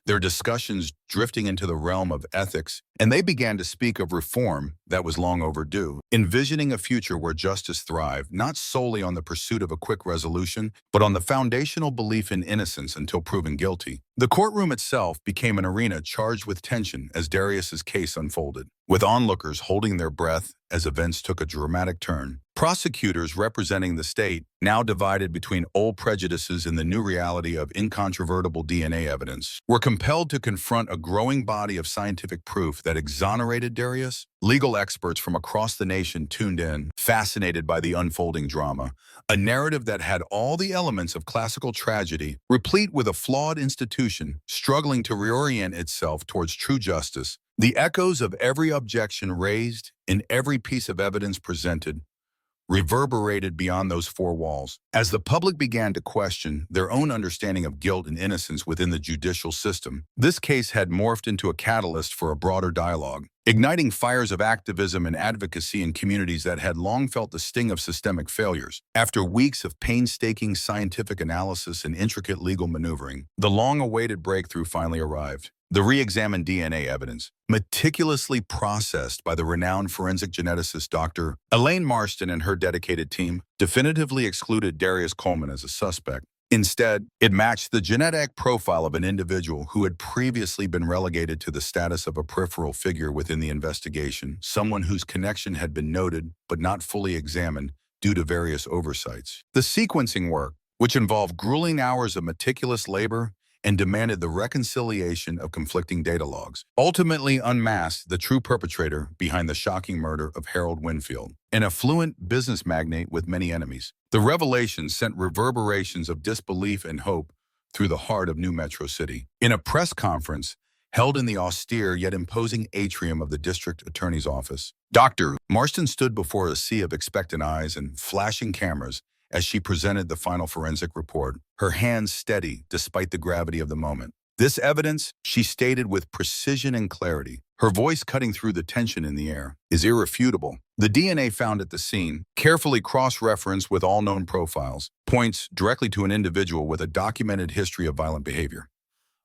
their discussions drifting into the realm of ethics, and they began to speak of reform that was long overdue, envisioning a future where justice thrived not solely on the pursuit of a quick resolution, but on the foundational belief in innocence until proven guilty. The courtroom itself became an arena charged with tension as Darius's case unfolded, with onlookers holding their breath as events took a dramatic turn. Prosecutors representing the state, now divided between old prejudices and the new reality of incontrovertible DNA evidence, were compelled to confront a growing body of scientific proof that exonerated Darius Legal experts from across the nation tuned in, fascinated by the unfolding drama, a narrative that had all the elements of classical tragedy, replete with a flawed institution struggling to reorient itself towards true justice. The echoes of every objection raised and every piece of evidence presented reverberated beyond those four walls. As the public began to question their own understanding of guilt and innocence within the judicial system, this case had morphed into a catalyst for a broader dialogue, igniting fires of activism and advocacy in communities that had long felt the sting of systemic failures. After weeks of painstaking scientific analysis and intricate legal maneuvering, the long-awaited breakthrough finally arrived. The re-examined DNA evidence, meticulously processed by the renowned forensic geneticist Dr. Elaine Marston and her dedicated team, definitively excluded Darius Coleman as a suspect. Instead, it matched the genetic profile of an individual who had previously been relegated to the status of a peripheral figure within the investigation, someone whose connection had been noted but not fully examined due to various oversights. The sequencing work, which involved grueling hours of meticulous labor and demanded the reconciliation of conflicting data logs, ultimately unmasked the true perpetrator behind the shocking murder of Harold Winfield, an affluent business magnate with many enemies. The revelation sent reverberations of disbelief and hope through the heart of New Metro City. In a press conference held in the austere yet imposing atrium of the district attorney's office, Dr. Marston stood before a sea of expectant eyes and flashing cameras as she presented the final forensic report, her hands steady despite the gravity of the moment. This evidence, she stated with precision and clarity, her voice cutting through the tension in the air, is irrefutable. The DNA found at the scene, carefully cross-referenced with all known profiles, points directly to an individual with a documented history of violent behavior.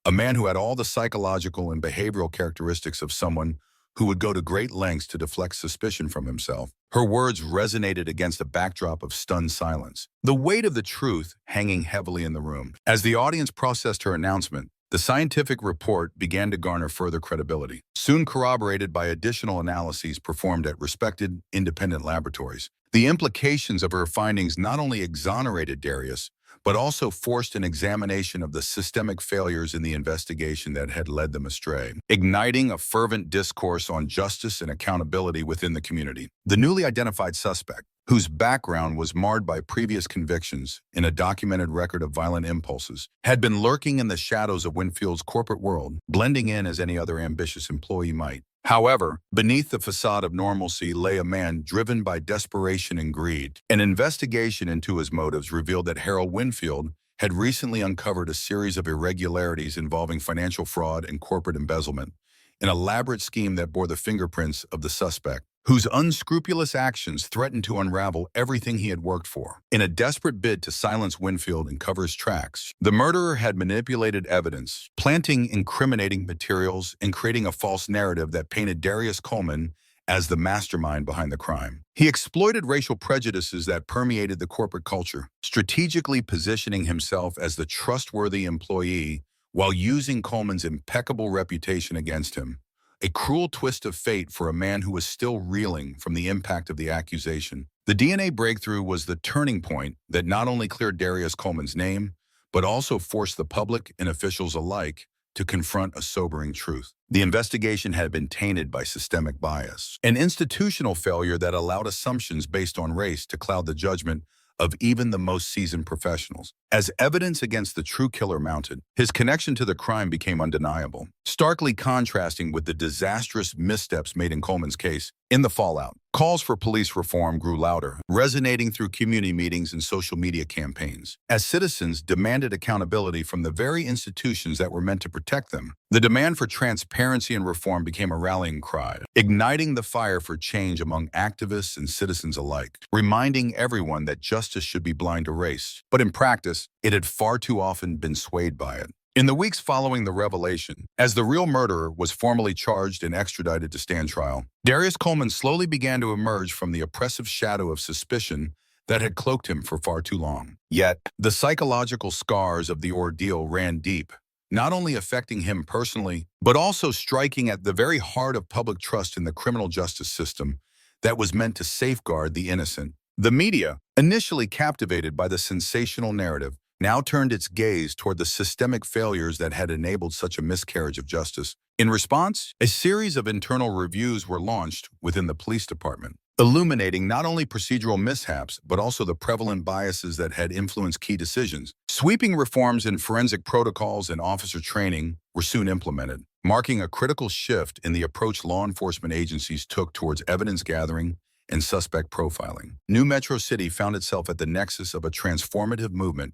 A man who had all the psychological and behavioral characteristics of someone who would go to great lengths to deflect suspicion from himself. Her words resonated against a backdrop of stunned silence, the weight of the truth hanging heavily in the room. As the audience processed her announcement, the scientific report began to garner further credibility, soon corroborated by additional analyses performed at respected independent laboratories. The implications of her findings not only exonerated Darius, but also forced an examination of the systemic failures in the investigation that had led them astray, igniting a fervent discourse on justice and accountability within the community. The newly identified suspect, whose background was marred by previous convictions and a documented record of violent impulses, had been lurking in the shadows of Winfield's corporate world, blending in as any other ambitious employee might. However, beneath the facade of normalcy lay a man driven by desperation and greed. An investigation into his motives revealed that Harold Winfield had recently uncovered a series of irregularities involving financial fraud and corporate embezzlement, an elaborate scheme that bore the fingerprints of the suspect, whose unscrupulous actions threatened to unravel everything he had worked for. In a desperate bid to silence Winfield and cover his tracks, the murderer had manipulated evidence, planting incriminating materials and creating a false narrative that painted Darius Coleman as the mastermind behind the crime. He exploited racial prejudices that permeated the corporate culture, strategically positioning himself as the trustworthy employee while using Coleman's impeccable reputation against him. A cruel twist of fate for a man who was still reeling from the impact of the accusation. The DNA breakthrough was the turning point that not only cleared Darius Coleman's name, but also forced the public and officials alike to confront a sobering truth. The investigation had been tainted by systemic bias, an institutional failure that allowed assumptions based on race to cloud the judgment of even the most seasoned professionals. As evidence against the true killer mounted, his connection to the crime became undeniable, starkly contrasting with the disastrous missteps made in Coleman's case. In the fallout, calls for police reform grew louder, resonating through community meetings and social media campaigns. As citizens demanded accountability from the very institutions that were meant to protect them, the demand for transparency and reform became a rallying cry, igniting the fire for change among activists and citizens alike, reminding everyone that justice should be blind to race. But in practice, it had far too often been swayed by it. In the weeks following the revelation, as the real murderer was formally charged and extradited to stand trial, Darius Coleman slowly began to emerge from the oppressive shadow of suspicion that had cloaked him for far too long. Yet, the psychological scars of the ordeal ran deep, not only affecting him personally, but also striking at the very heart of public trust in the criminal justice system that was meant to safeguard the innocent. The media, initially captivated by the sensational narrative, now turned its gaze toward the systemic failures that had enabled such a miscarriage of justice. In response, a series of internal reviews were launched within the police department, illuminating not only procedural mishaps, but also the prevalent biases that had influenced key decisions. Sweeping reforms in forensic protocols and officer training were soon implemented, marking a critical shift in the approach law enforcement agencies took towards evidence gathering and suspect profiling. New Metro City found itself at the nexus of a transformative movement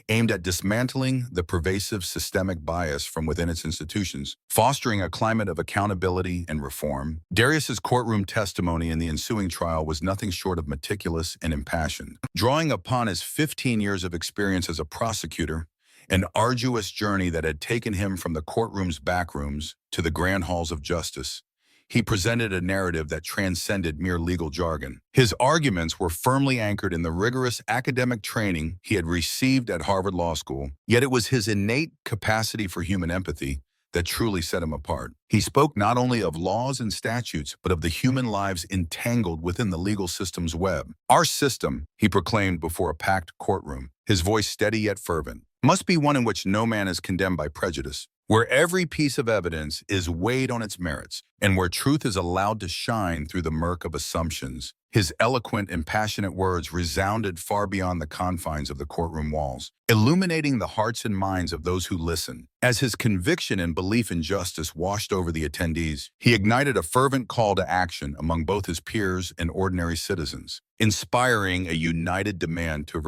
aimed at dismantling the pervasive systemic bias from within its institutions, fostering a climate of accountability and reform. Darius's courtroom testimony in the ensuing trial was nothing short of meticulous and impassioned. Drawing upon his 15 years of experience as a prosecutor, an arduous journey that had taken him from the courtroom's back rooms to the grand halls of justice, he presented a narrative that transcended mere legal jargon. His arguments were firmly anchored in the rigorous academic training he had received at Harvard Law School, yet it was his innate capacity for human empathy that truly set him apart. He spoke not only of laws and statutes, but of the human lives entangled within the legal system's web. Our system, he proclaimed before a packed courtroom, his voice steady yet fervent, must be one in which no man is condemned by prejudice, where every piece of evidence is weighed on its merits, and where truth is allowed to shine through the murk of assumptions. His eloquent and passionate words resounded far beyond the confines of the courtroom walls, illuminating the hearts and minds of those who listened. As his conviction and belief in justice washed over the attendees, he ignited a fervent call to action among both his peers and ordinary citizens, inspiring a united demand to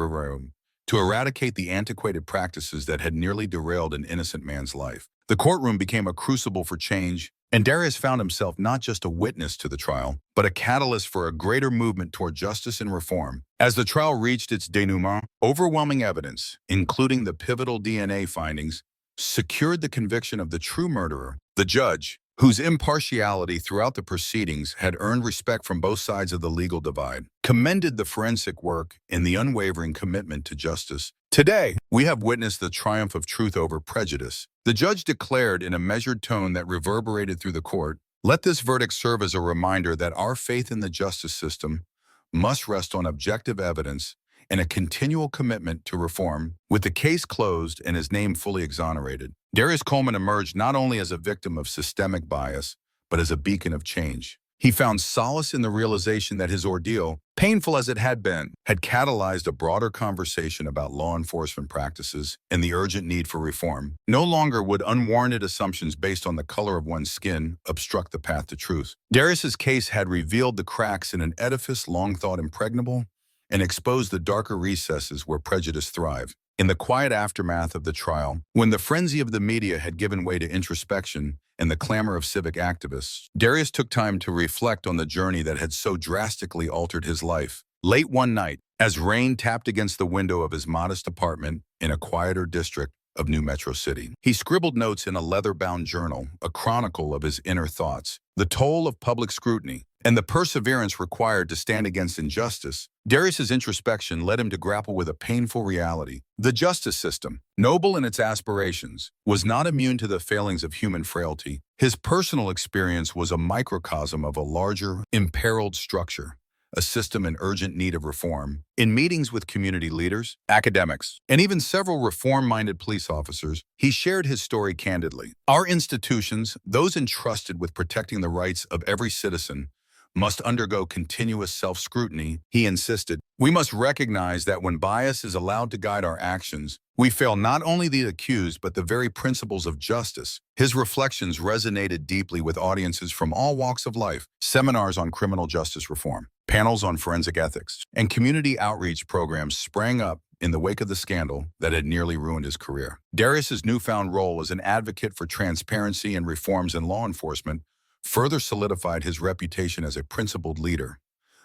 eradicate the antiquated practices that had nearly derailed an innocent man's life. The courtroom became a crucible for change, and Darius found himself not just a witness to the trial, but a catalyst for a greater movement toward justice and reform. As the trial reached its denouement, overwhelming evidence, including the pivotal DNA findings, secured the conviction of the true murderer. The judge, whose impartiality throughout the proceedings had earned respect from both sides of the legal divide, commended the forensic work and the unwavering commitment to justice. Today, we have witnessed the triumph of truth over prejudice. The judge declared in a measured tone that reverberated through the court, "Let this verdict serve as a reminder that our faith in the justice system must rest on objective evidence and a continual commitment to reform." With the case closed and his name fully exonerated, Darius Coleman emerged not only as a victim of systemic bias, but as a beacon of change. He found solace in the realization that his ordeal, painful as it had been, had catalyzed a broader conversation about law enforcement practices and the urgent need for reform. No longer would unwarranted assumptions based on the color of one's skin obstruct the path to truth. Darius's case had revealed the cracks in an edifice long thought impregnable and exposed the darker recesses where prejudice thrived. In the quiet aftermath of the trial, when the frenzy of the media had given way to introspection and the clamor of civic activists, Darius took time to reflect on the journey that had so drastically altered his life. Late one night, as rain tapped against the window of his modest apartment in a quieter district of New Metro City, he scribbled notes in a leather-bound journal, a chronicle of his inner thoughts. The toll of public scrutiny and the perseverance required to stand against injustice, Darius's introspection led him to grapple with a painful reality. The justice system, noble in its aspirations, was not immune to the failings of human frailty. His personal experience was a microcosm of a larger, imperiled structure, a system in urgent need of reform. In meetings with community leaders, academics, and even several reform-minded police officers, he shared his story candidly. Our institutions, those entrusted with protecting the rights of every citizen, must undergo continuous self-scrutiny, he insisted. We must recognize that when bias is allowed to guide our actions, we fail not only the accused but the very principles of justice. His reflections resonated deeply with audiences from all walks of life. Seminars on criminal justice reform, panels on forensic ethics, and community outreach programs sprang up in the wake of the scandal that had nearly ruined his career. Darius's newfound role as an advocate for transparency and reforms in law enforcement further solidified his reputation as a principled leader,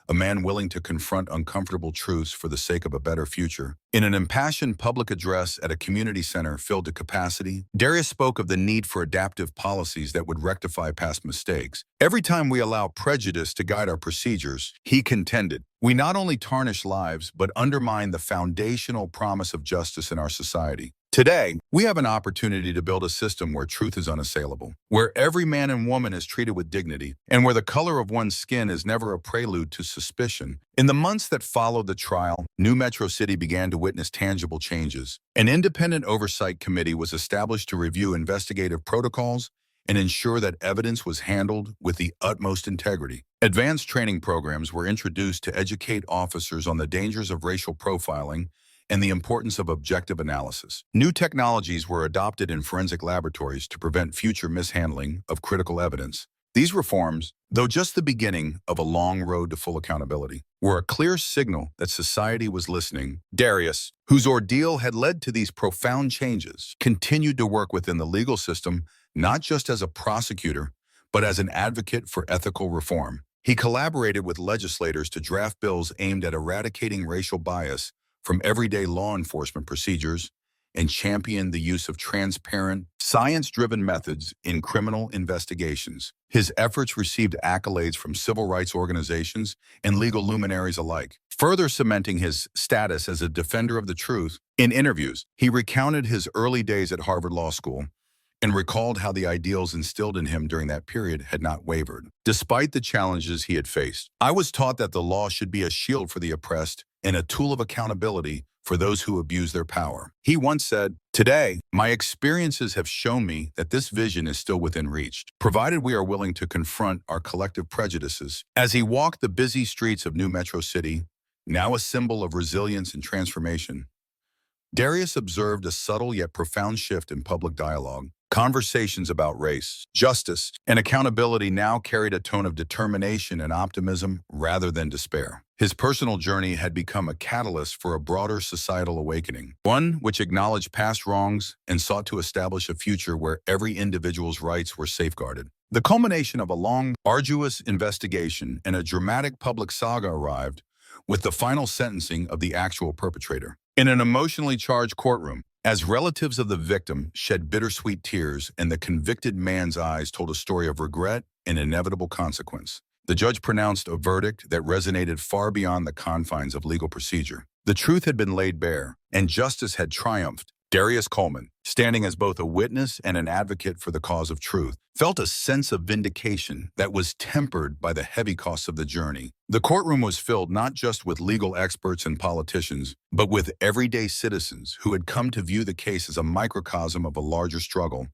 a man willing to confront uncomfortable truths for the sake of a better future. In an impassioned public address at a community center filled to capacity, Darius spoke of the need for adaptive policies that would rectify past mistakes. Every time we allow prejudice to guide our procedures, he contended, we not only tarnish lives, but undermine the foundational promise of justice in our society. Today, we have an opportunity to build a system where truth is unassailable, where every man and woman is treated with dignity, and where the color of one's skin is never a prelude to suspicion. In the months that followed the trial, New Metro City began to witness tangible changes. An independent oversight committee was established to review investigative protocols and ensure that evidence was handled with the utmost integrity. Advanced training programs were introduced to educate officers on the dangers of racial profiling and the importance of objective analysis. New technologies were adopted in forensic laboratories to prevent future mishandling of critical evidence. These reforms, though just the beginning of a long road to full accountability, were a clear signal that society was listening. Darius, whose ordeal had led to these profound changes, continued to work within the legal system not just as a prosecutor, but as an advocate for ethical reform. He collaborated with legislators to draft bills aimed at eradicating racial bias from everyday law enforcement procedures and championed the use of transparent, science-driven methods in criminal investigations. His efforts received accolades from civil rights organizations and legal luminaries alike, further cementing his status as a defender of the truth. In interviews, he recounted his early days at Harvard Law School and recalled how the ideals instilled in him during that period had not wavered. Despite the challenges he had faced, "I was taught that the law should be a shield for the oppressed and a tool of accountability for those who abuse their power." He once said, "Today, my experiences have shown me that this vision is still within reach, provided we are willing to confront our collective prejudices." As he walked the busy streets of New Metro City, now a symbol of resilience and transformation, Darius observed a subtle yet profound shift in public dialogue. Conversations about race, justice, and accountability now carried a tone of determination and optimism rather than despair. His personal journey had become a catalyst for a broader societal awakening, one which acknowledged past wrongs and sought to establish a future where every individual's rights were safeguarded. The culmination of a long, arduous investigation and a dramatic public saga arrived with the final sentencing of the actual perpetrator. In an emotionally charged courtroom, as relatives of the victim shed bittersweet tears and the convicted man's eyes told a story of regret and inevitable consequence, the judge pronounced a verdict that resonated far beyond the confines of legal procedure. The truth had been laid bare, and justice had triumphed. Darius Coleman, standing as both a witness and an advocate for the cause of truth, felt a sense of vindication that was tempered by the heavy costs of the journey. The courtroom was filled not just with legal experts and politicians, but with everyday citizens who had come to view the case as a microcosm of a larger struggle,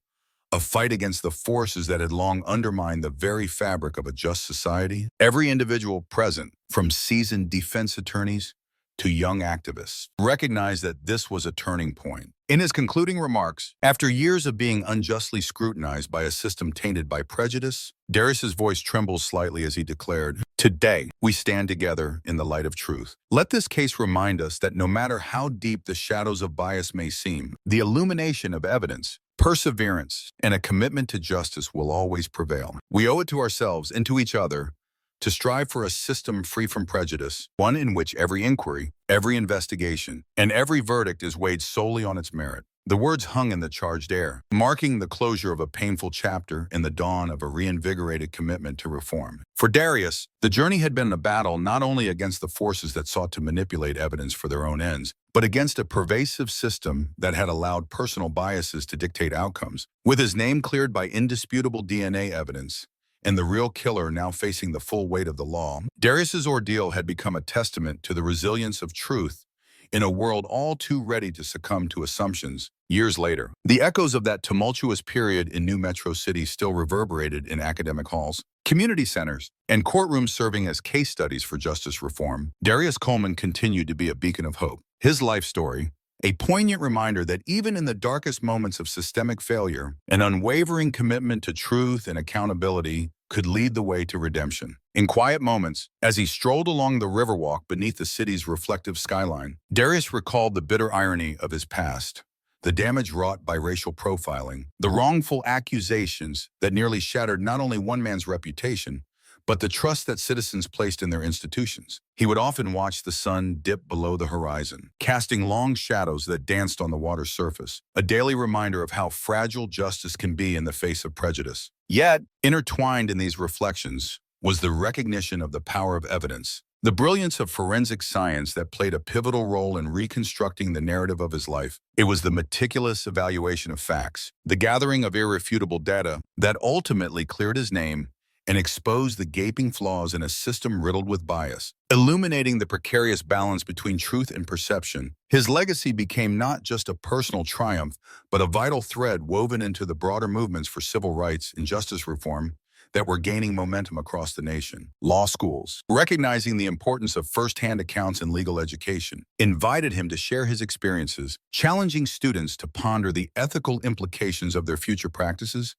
a fight against the forces that had long undermined the very fabric of a just society. Every individual present, from seasoned defense attorneys to young activists, recognized that this was a turning point. In his concluding remarks, after years of being unjustly scrutinized by a system tainted by prejudice, Darius's voice trembled slightly as he declared, "Today, we stand together in the light of truth. Let this case remind us that no matter how deep the shadows of bias may seem, the illumination of evidence, perseverance, and a commitment to justice will always prevail. We owe it to ourselves and to each other to strive for a system free from prejudice, one in which every inquiry, every investigation, and every verdict is weighed solely on its merit." The words hung in the charged air, marking the closure of a painful chapter and the dawn of a reinvigorated commitment to reform. For Darius, the journey had been a battle not only against the forces that sought to manipulate evidence for their own ends, but against a pervasive system that had allowed personal biases to dictate outcomes. With his name cleared by indisputable DNA evidence, and the real killer now facing the full weight of the law, Darius's ordeal had become a testament to the resilience of truth in a world all too ready to succumb to assumptions. Years later, the echoes of that tumultuous period in New Metro City still reverberated in academic halls, community centers, and courtrooms serving as case studies for justice reform. Darius Coleman continued to be a beacon of hope. His life story, a poignant reminder that even in the darkest moments of systemic failure, an unwavering commitment to truth and accountability could lead the way to redemption. In quiet moments, as he strolled along the Riverwalk beneath the city's reflective skyline, Darius recalled the bitter irony of his past, the damage wrought by racial profiling, the wrongful accusations that nearly shattered not only one man's reputation, but the trust that citizens placed in their institutions. He would often watch the sun dip below the horizon, casting long shadows that danced on the water's surface, a daily reminder of how fragile justice can be in the face of prejudice. Yet, intertwined in these reflections was the recognition of the power of evidence, The brilliance of forensic science that played a pivotal role in reconstructing the narrative of his life. It was the meticulous evaluation of facts, the gathering of irrefutable data that ultimately cleared his name and exposed the gaping flaws in a system riddled with bias. Illuminating the precarious balance between truth and perception, his legacy became not just a personal triumph, but a vital thread woven into the broader movements for civil rights and justice reform that were gaining momentum across the nation. Law schools, recognizing the importance of first-hand accounts in legal education, invited him to share his experiences, challenging students to ponder the ethical implications of their future practices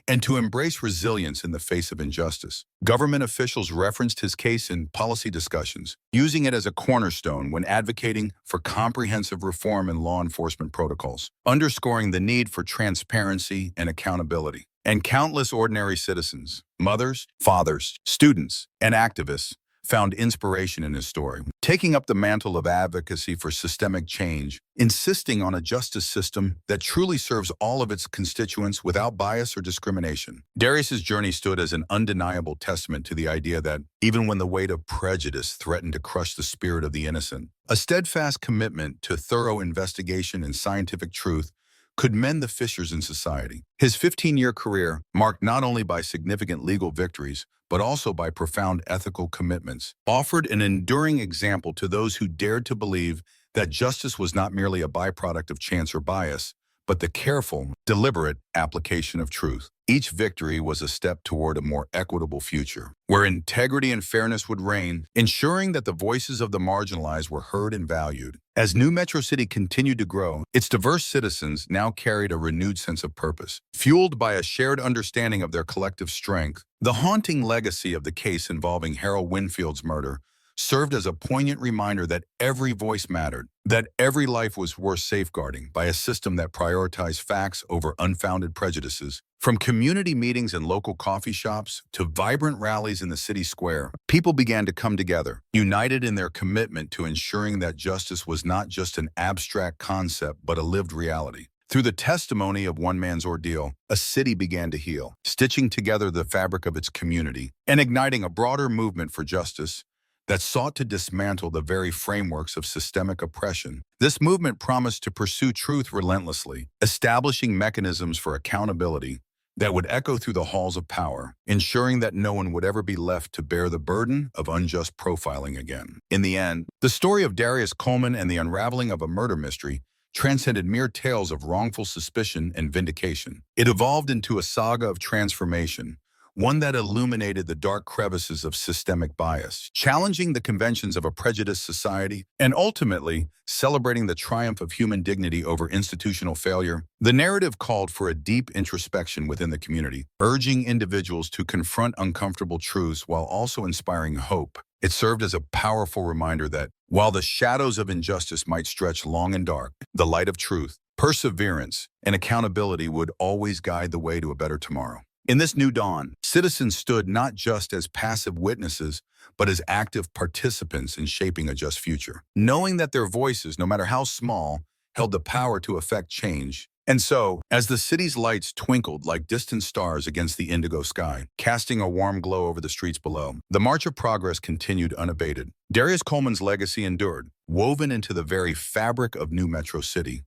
and to embrace resilience in the face of injustice. Government officials referenced his case in policy discussions, using it as a cornerstone when advocating for comprehensive reform in law enforcement protocols, underscoring the need for transparency and accountability. And countless ordinary citizens, mothers, fathers, students, and activists found inspiration in his story, taking up the mantle of advocacy for systemic change, insisting on a justice system that truly serves all of its constituents without bias or discrimination. Darius's journey stood as an undeniable testament to the idea that, even when the weight of prejudice threatened to crush the spirit of the innocent, a steadfast commitment to thorough investigation and scientific truth could mend the fissures in society. His 15-year career, marked not only by significant legal victories, but also by profound ethical commitments, offered an enduring example to those who dared to believe that justice was not merely a byproduct of chance or bias, but the careful, deliberate application of truth. Each victory was a step toward a more equitable future, where integrity and fairness would reign, ensuring that the voices of the marginalized were heard and valued. As New Metro City continued to grow, its diverse citizens now carried a renewed sense of purpose. Fueled by a shared understanding of their collective strength, the haunting legacy of the case involving Harold Winfield's murder served as a poignant reminder that every voice mattered, that every life was worth safeguarding by a system that prioritized facts over unfounded prejudices. From community meetings in local coffee shops to vibrant rallies in the city square, people began to come together, united in their commitment to ensuring that justice was not just an abstract concept but a lived reality. Through the testimony of one man's ordeal, a city began to heal, stitching together the fabric of its community and igniting a broader movement for justice that sought to dismantle the very frameworks of systemic oppression. This movement promised to pursue truth relentlessly, establishing mechanisms for accountability that would echo through the halls of power, ensuring that no one would ever be left to bear the burden of unjust profiling again. In the end, the story of Darius Coleman and the unraveling of a murder mystery transcended mere tales of wrongful suspicion and vindication. It evolved into a saga of transformation, one that illuminated the dark crevices of systemic bias, challenging the conventions of a prejudiced society, and ultimately celebrating the triumph of human dignity over institutional failure. The narrative called for a deep introspection within the community, urging individuals to confront uncomfortable truths while also inspiring hope. It served as a powerful reminder that, while the shadows of injustice might stretch long and dark, the light of truth, perseverance, and accountability would always guide the way to a better tomorrow. In this new dawn, citizens stood not just as passive witnesses, but as active participants in shaping a just future, knowing that their voices, no matter how small, held the power to affect change. And so, as the city's lights twinkled like distant stars against the indigo sky, casting a warm glow over the streets below, the march of progress continued unabated. Darius Coleman's legacy endured, woven into the very fabric of New Metro City.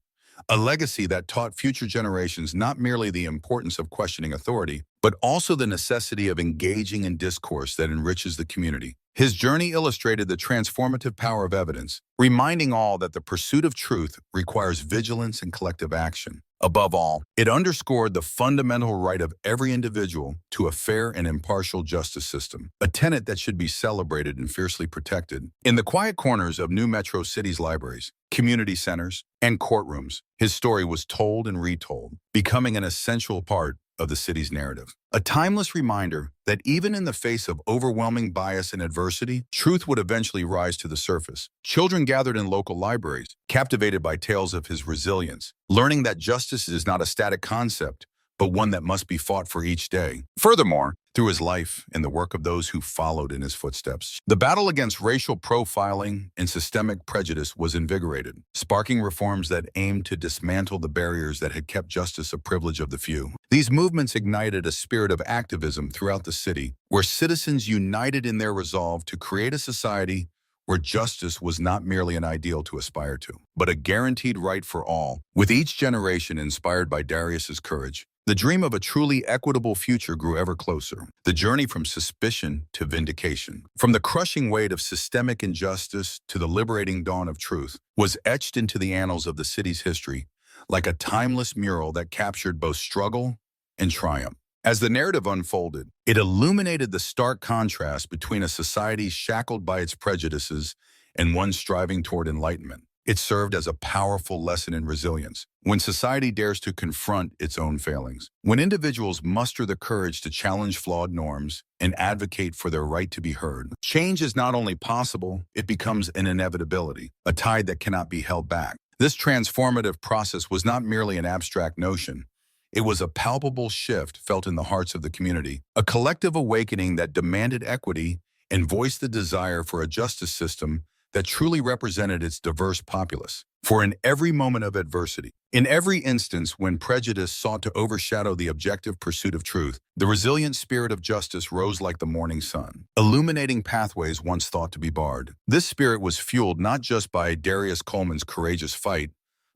A legacy that taught future generations not merely the importance of questioning authority, but also the necessity of engaging in discourse that enriches the community. His journey illustrated the transformative power of evidence, reminding all that the pursuit of truth requires vigilance and collective action. Above all, it underscored the fundamental right of every individual to a fair and impartial justice system, a tenet that should be celebrated and fiercely protected. In the quiet corners of New Metro City's libraries, community centers, and courtrooms, his story was told and retold, becoming an essential part of the city's narrative. A timeless reminder that even in the face of overwhelming bias and adversity, truth would eventually rise to the surface. Children gathered in local libraries, captivated by tales of his resilience, learning that justice is not a static concept, but one that must be fought for each day. Furthermore, through his life and the work of those who followed in his footsteps. The battle against racial profiling and systemic prejudice was invigorated, sparking reforms that aimed to dismantle the barriers that had kept justice a privilege of the few. These movements ignited a spirit of activism throughout the city, where citizens united in their resolve to create a society where justice was not merely an ideal to aspire to, but a guaranteed right for all. With each generation inspired by Darius's courage, the dream of a truly equitable future grew ever closer. The journey from suspicion to vindication, from the crushing weight of systemic injustice to the liberating dawn of truth, was etched into the annals of the city's history like a timeless mural that captured both struggle and triumph. As the narrative unfolded, it illuminated the stark contrast between a society shackled by its prejudices and one striving toward enlightenment. It served as a powerful lesson in resilience. When society dares to confront its own failings, when individuals muster the courage to challenge flawed norms and advocate for their right to be heard, change is not only possible, it becomes an inevitability, a tide that cannot be held back. This transformative process was not merely an abstract notion. It was a palpable shift felt in the hearts of the community, a collective awakening that demanded equity and voiced the desire for a justice system that truly represented its diverse populace. For in every moment of adversity, in every instance when prejudice sought to overshadow the objective pursuit of truth, the resilient spirit of justice rose like the morning sun, illuminating pathways once thought to be barred. This spirit was fueled not just by Darius Coleman's courageous fight,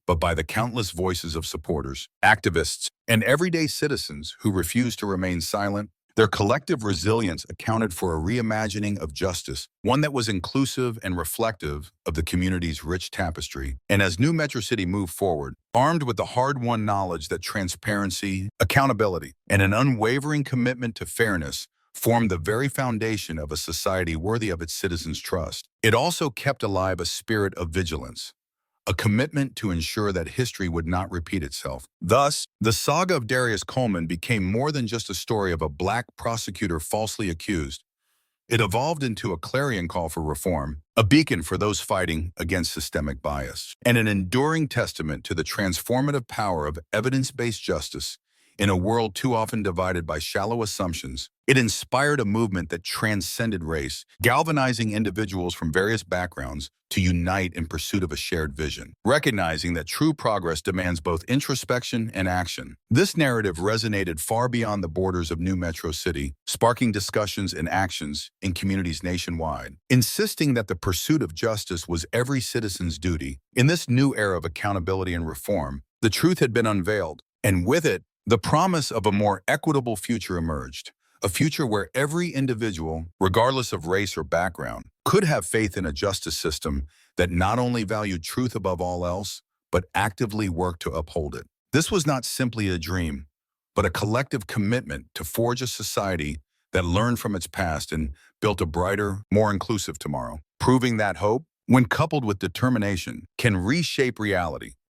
but by the countless voices of supporters, activists, and everyday citizens who refused to remain silent. Their collective resilience accounted for a reimagining of justice, one that was inclusive and reflective of the community's rich tapestry. And as New Metro City moved forward, armed with the hard-won knowledge that transparency, accountability, and an unwavering commitment to fairness formed the very foundation of a society worthy of its citizens' trust, it also kept alive a spirit of vigilance, a commitment to ensure that history would not repeat itself. Thus, the saga of Darius Coleman became more than just a story of a black prosecutor falsely accused. It evolved into a clarion call for reform, a beacon for those fighting against systemic bias, and an enduring testament to the transformative power of evidence-based justice in a world too often divided by shallow assumptions. It inspired a movement that transcended race, galvanizing individuals from various backgrounds to unite in pursuit of a shared vision, recognizing that true progress demands both introspection and action. This narrative resonated far beyond the borders of New Metro City, sparking discussions and actions in communities nationwide, insisting that the pursuit of justice was every citizen's duty. In this new era of accountability and reform, the truth had been unveiled, and with it, the promise of a more equitable future emerged. A future where every individual, regardless of race or background, could have faith in a justice system that not only valued truth above all else, but actively worked to uphold it. This was not simply a dream, but a collective commitment to forge a society that learned from its past and built a brighter, more inclusive tomorrow, proving that hope, when coupled with determination, can reshape reality.